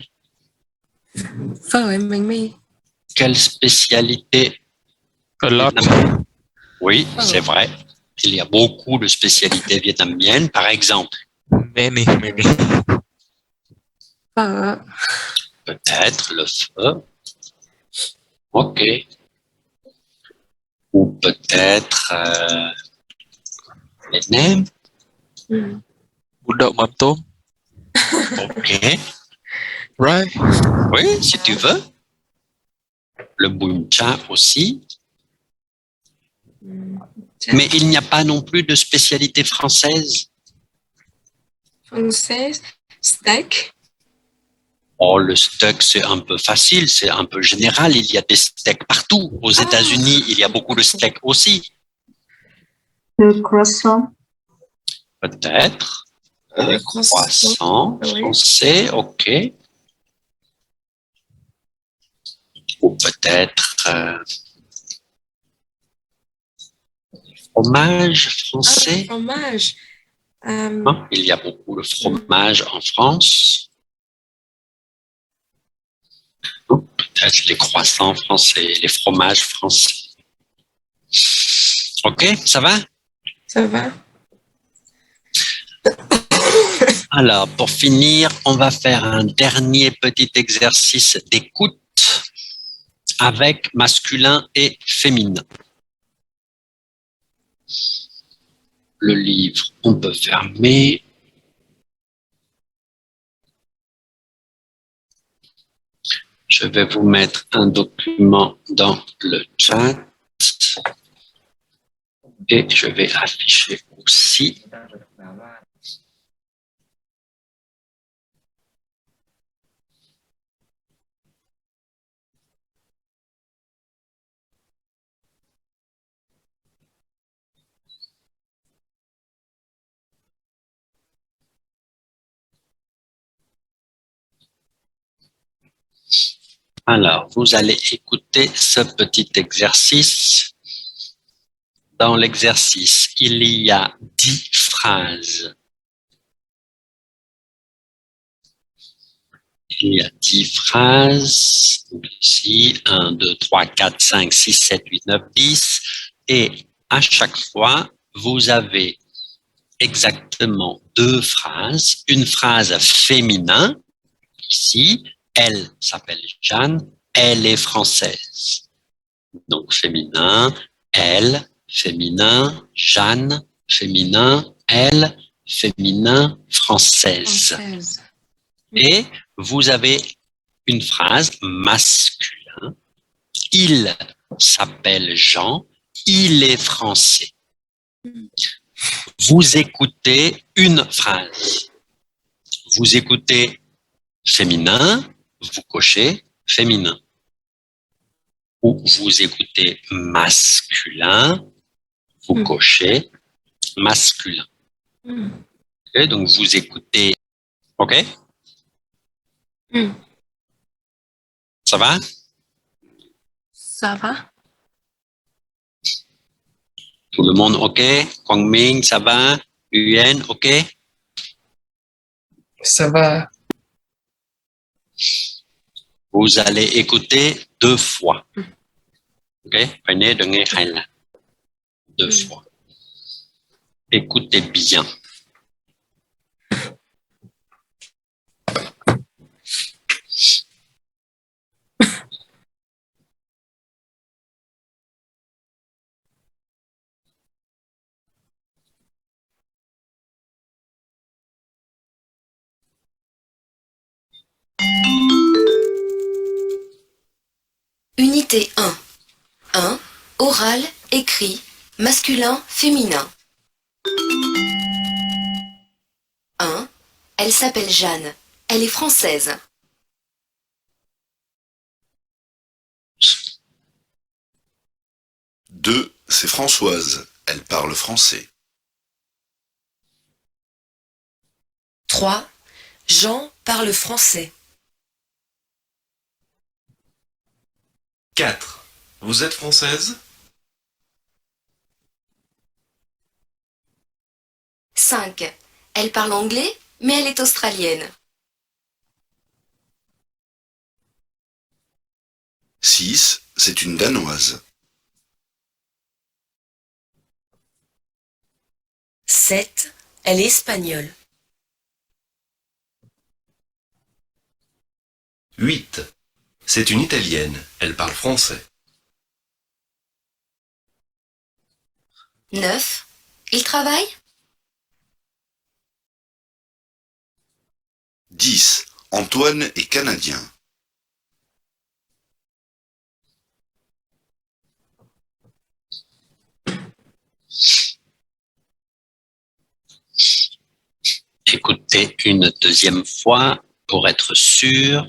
Quelle spécialité? A lot. Oui, c'est vrai. Il y a beaucoup de spécialités vietnamiennes. Par exemple, Many. Peut-être le feu. Ok. Ou peut-être les nems. Bún đậu mắm tôm. Ok. right? Oui, si tu veux. Le bún cha aussi. Mais il n'y a pas non plus de spécialité française. Française, steak. Oh, le steak, c'est un peu facile, c'est un peu général. Il y a des steaks partout. Aux États-Unis, il y a beaucoup de steaks aussi. Le croissant. Peut-être. Le Croissant, oui. français, ok. Ou peut-être fromage français. Fromage. Hein, il y a beaucoup de fromage en France. Ou peut-être les croissants français, les fromages français. Ok, ça va? Ça va. Alors, pour finir, on va faire un dernier petit exercice d'écoute avec masculin et féminin. Le livre, on peut fermer. Je vais vous mettre un document dans le chat et je vais afficher aussi. Alors, vous allez écouter ce petit exercice. Dans l'exercice, il y a 10 phrases. Il y a 10 phrases. Donc ici, 1, 2, 3, 4, 5, 6, 7, 8, 9, 10. Et à chaque fois, vous avez exactement 2 phrases. Une phrase féminin, ici, elle s'appelle Jeanne, elle est française. Donc féminin, elle, féminin, Jeanne, féminin, elle, féminin, française. Et vous avez une phrase masculin. Il s'appelle Jean, il est français. Vous écoutez une phrase. Vous écoutez féminin, vous cochez féminin. Ou vous écoutez masculin, vous cochez masculin. Okay, donc vous écoutez. OK? Ça va? Ça va? Tout le monde OK? Quang Minh, ça va? Nguyen, OK? Ça va. Vous allez écouter 2 fois. OK? Prenez de nghe 2 lần. 2 fois. Écoutez bien. Unité 1. 1. Oral, écrit, masculin, féminin. 1. Elle s'appelle Jeanne. Elle est française. 2. C'est Françoise. Elle parle français. 3. Jean parle français. 4. Vous êtes française? 5. Elle parle anglais, mais elle est australienne. 6. C'est une Danoise. 7. Elle est espagnole. 8. C'est une Italienne. Elle parle français. 9. Il travaille? 10. Antoine est canadien. Écoutez une deuxième fois pour être sûr.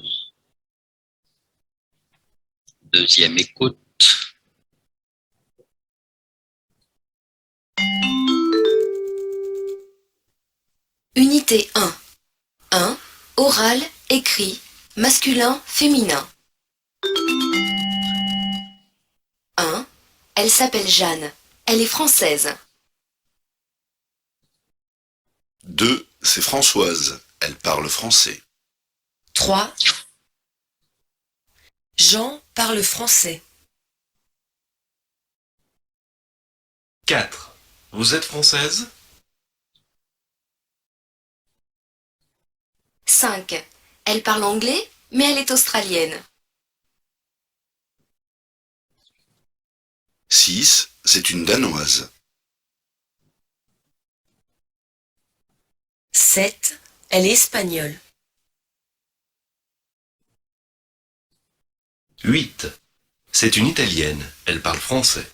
Deuxième écoute. Unité 1. 1. Oral, écrit, masculin, féminin. 1. Elle s'appelle Jeanne. Elle est française. 2. C'est Françoise. Elle parle français. 3. Jean parle français. 4. Vous êtes française? 5. Elle parle anglais, mais elle est australienne. 6. C'est une Danoise. 7. Elle est espagnole. 8. C'est une Italienne. Elle parle français.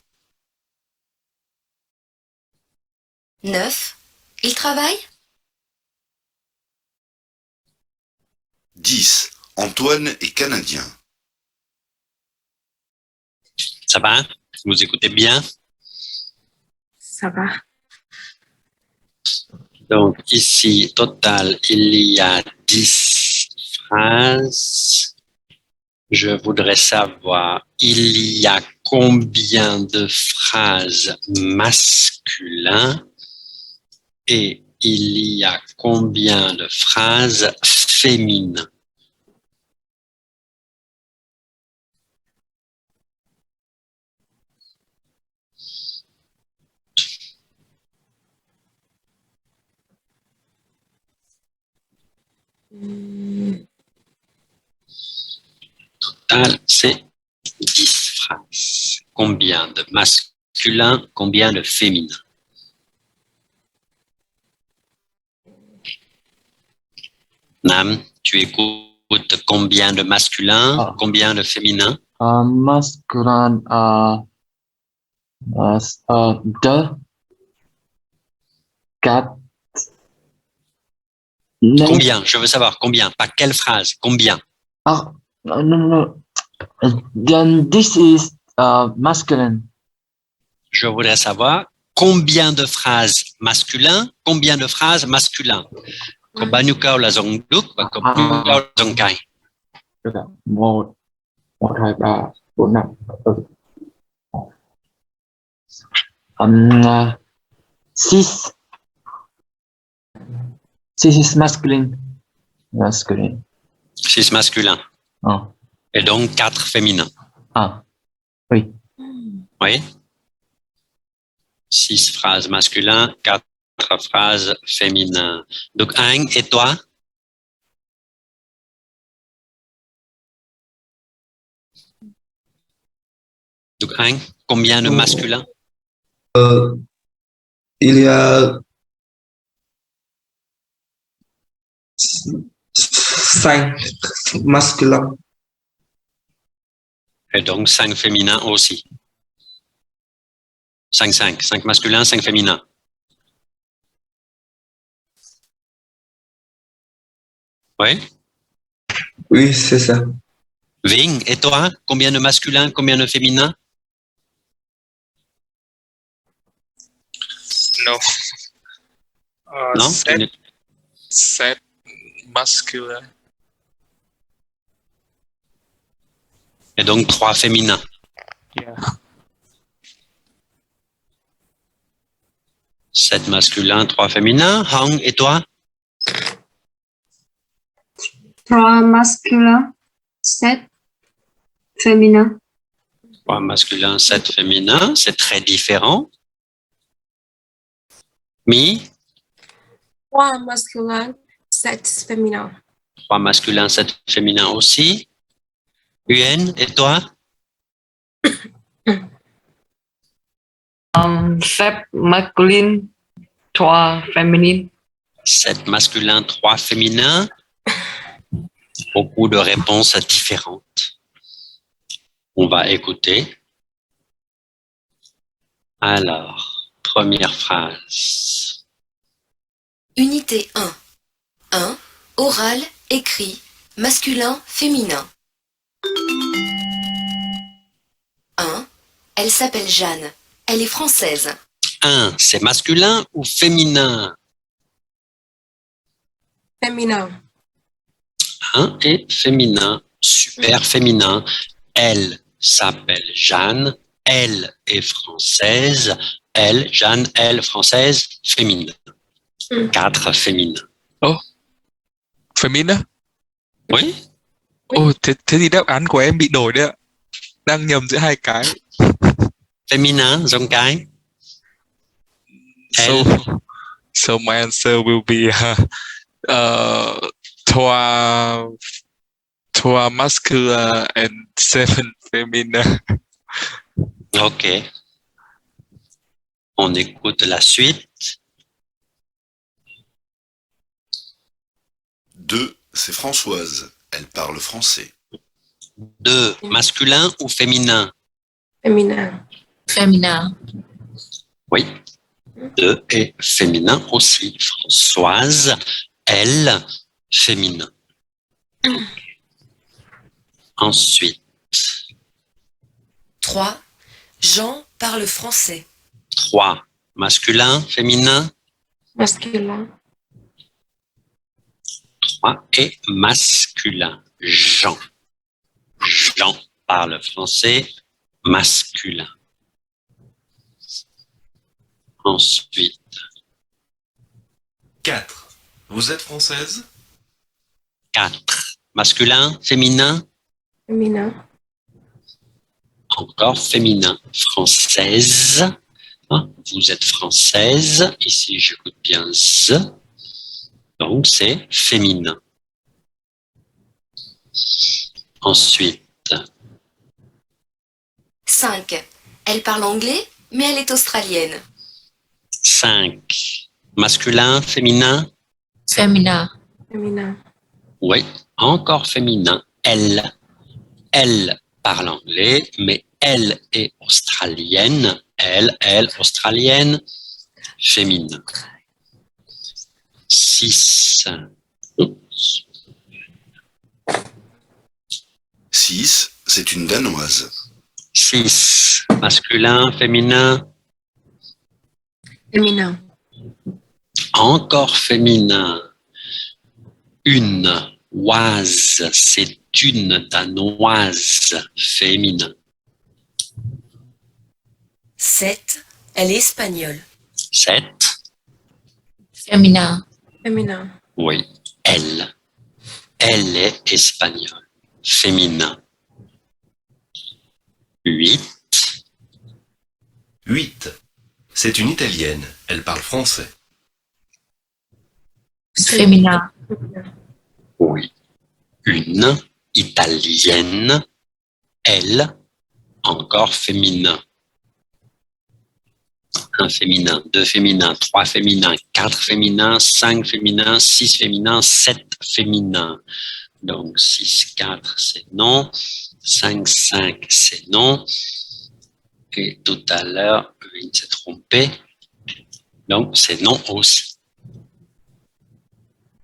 9. Il travaille? 10. Antoine est canadien. Ça va? Vous écoutez bien? Ça va. Donc ici, total, il y a 10 phrases. Je voudrais savoir, il y a combien de phrases masculines et il y a combien de phrases féminines? Total, c'est 10 phrases. Combien de masculins, combien de féminins? Nam, tu écoutes combien de masculins, combien de féminins? Masculin, 2, 4. Combien? Je veux savoir combien, pas quelle phrase, combien? No. Then this is masculine. Je voudrais savoir combien de phrases masculins, combien de phrases masculins. Combanyukau la zongduk và combanyukau la zongkai. 1, 2, 3, 4, 5. 6. 6 is masculine. 6 masculins. Et donc 4 féminins. Oui. Oui. 6 phrases masculines, 4 phrases féminines. Donc, Ang, et toi? Donc, Ang, combien de masculins? Il y a 5 masculins. Et donc 5 féminins aussi. 5 masculins, 5 féminins. Oui? Oui, c'est ça. Ving, et toi? Combien de masculins, combien de féminins? No. Non? 7 masculin. Et donc 3 féminins. Yeah. 7 masculins, 3 féminins. Hong, et toi? 3 masculins, 7 féminins. 3 masculins, 7 féminins. C'est très différent. Mi? 3 masculins, 7 féminins. 3 masculins, 7 féminins aussi. Yuen, et toi? 7 masculines, 3 féminines. 7 masculins, 3 féminins. beaucoup de réponses différentes. On va écouter. Alors, première phrase. Unité 1. 1. Oral, écrit, masculin, féminin. 1. Elle s'appelle Jeanne. Elle est française. 1, c'est masculin ou féminin? Féminin. 1 est féminin, super féminin. Elle s'appelle Jeanne. Elle est française. Elle, Jeanne, elle, française, féminin. 4 féminins. Oh, féminin. Oui. Ồ, thế thì đáp án của em bị đổi đấy ạ. Đang nhầm giữa hai cái. Féminin, giống cái. So my answer will be trois masculin and 7 féminin. Ok. On écoute la suite. 2, c'est Françoise. Elle parle français. 2, masculin ou féminin? Féminin. Féminin. Oui. 2 est féminin aussi. Françoise, elle, féminin. Ensuite. 3. Jean parle français. 3, masculin, féminin? Masculin. 3 est masculin. Jean. Jean parle français, masculin. Ensuite. 4. Vous êtes française? 4. Masculin, féminin? Féminin. Encore féminin. Française. Vous êtes française. Ici, j'écoute bien Z. Donc, c'est féminin. Ensuite. 5. Elle parle anglais, mais elle est australienne. 5. Masculin, féminin? Féminin. Féminin. Oui, encore féminin. Elle. Elle parle anglais, mais elle est australienne. Elle, australienne, féminin. 6. 6, c'est une Danoise. 6. Masculin, féminin? Féminin. Encore féminin. Une oise, c'est une Danoise, féminin. 7. Elle est espagnole. 7. Féminin. Féminin. Oui, elle. Elle est espagnole, féminin. 8. 8, c'est une Italienne. Elle parle français. Féminin. Oui. Une italienne. Elle, encore féminin. 1 féminin, 2 féminins, 3 féminins, 4 féminins, 5 féminins, 6 féminins, 7 féminins. Donc 6, 4, c'est non. 5, 5, c'est non. Et tout à l'heure, il s'est trompé. Donc c'est non aussi.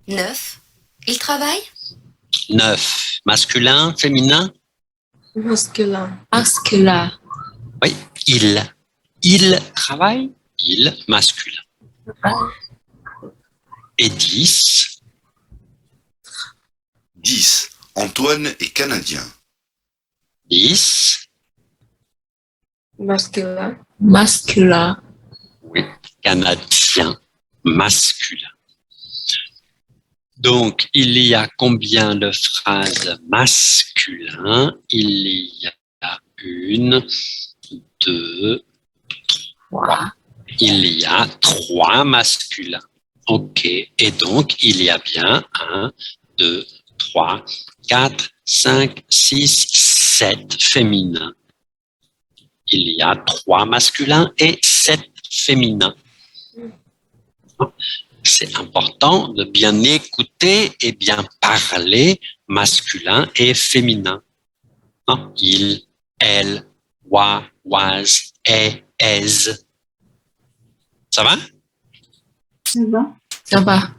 9. Il travaille? 9. Masculin, féminin? Masculin. Masculin. Oui, il. Il travaille, il, masculin. Et 10. 10, Antoine est canadien. 10. Masculin. Masculin. Oui, canadien, masculin. Donc, il y a combien de phrases masculines? Il y a 1, 2, 3. Il y a 3 masculins. OK. Et donc, il y a bien 1, 2, 3, 4, 5, 6, 7 féminins. Il y a 3 masculins et 7 féminins. C'est important de bien écouter et bien parler masculin et féminin. Hein? Il, elle, wa, was, es. Ça va? Ça va. Ça va.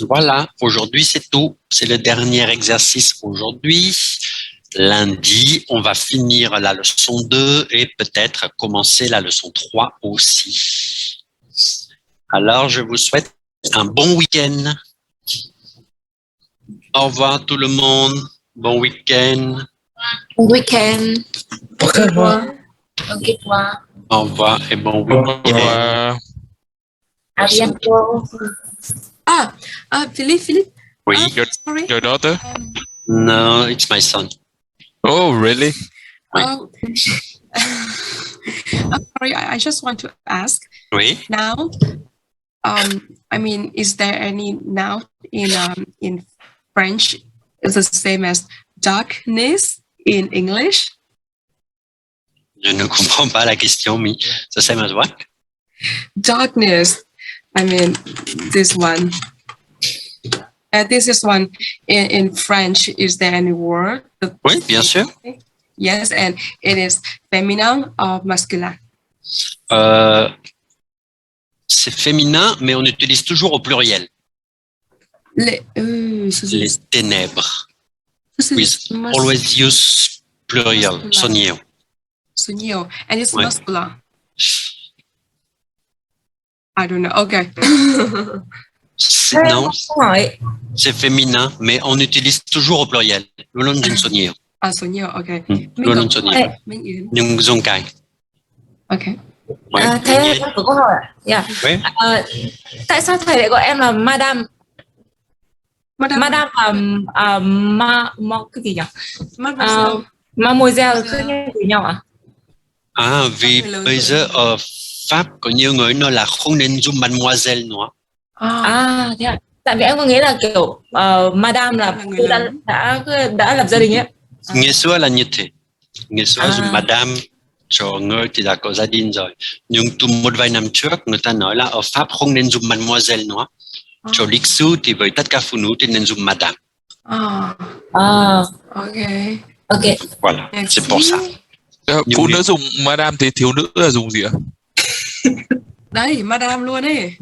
Voilà, aujourd'hui c'est tout. C'est le dernier exercice aujourd'hui. Lundi, on va finir la leçon 2 et peut-être commencer la leçon 3 aussi. Alors, je vous souhaite un bon week-end. Au revoir tout le monde. Bon week-end. Bon week-end. Au revoir. Au revoir et bon week-end. À bientôt. Philippe. Oui. Your daughter? No, it's my son. Oh, really? Oh, I'm sorry. I just want to ask. Oui. Now, I mean, is there any noun in French is the same as darkness in English? Je ne comprends pas la question, mais the same as what? Darkness. I mean, this one. This is one in French. Is there any word? Oui, bien sûr. Yes, and it is feminine or masculin. C'est féminin, mais on utilise toujours au pluriel. Les ténèbres. We always use plurial, sonio. Sonio, and it's Ouais. masculine. I don't know. Okay. Non, c'est féminin, mais on utilise toujours au pluriel. Luôn dùng sonio. Sonio, okay. Luôn dùng sonio. Nhưng dùng cái. Okay. Thầy ơi, em có câu hỏi ạ. Yeah. Oui. Tại sao thầy lại gọi em là Madame? Madame và cái gì nhỉ? Mademoiselle khác nhau với nhau à? Vì bây giờ ở Pháp có nhiều người nói là không nên dùng mademoiselle nữa. Thế à? Tại vì em có nghĩa là kiểu Madame là người đã lập gia đình ấy. Ngày xưa là như thế. Ngày xưa dùng Madame cho người thì đã có gia đình rồi. Nhưng từ một vài năm trước người ta nói là ở Pháp không nên dùng mademoiselle nữa. Cho lịch sử thì với tất cả phụ nữ thì nên dùng Madame. Okay. Okay. Voilà, c'est pour ça. Phụ nữ dùng Madame thì thiếu nữ là dùng gì ạ? Đây, Madame luôn ấy.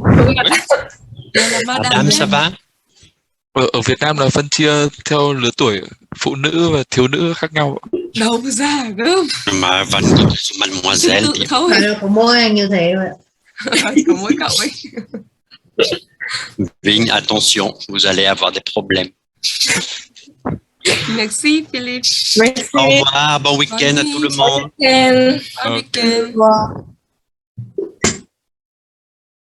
Madame, ça va? Ở Việt Nam là phân chia theo lứa tuổi phụ nữ và thiếu nữ khác nhau. Đâu ra gớm. Mà vẫn có thể dùng mademoiselle thì... Có mỗi anh như thế vậy. Có mỗi cậu ấy. Vigne, attention, vous allez avoir des problèmes. Merci Philippe. Au revoir, bon week-end à tout le monde. Bon week-end.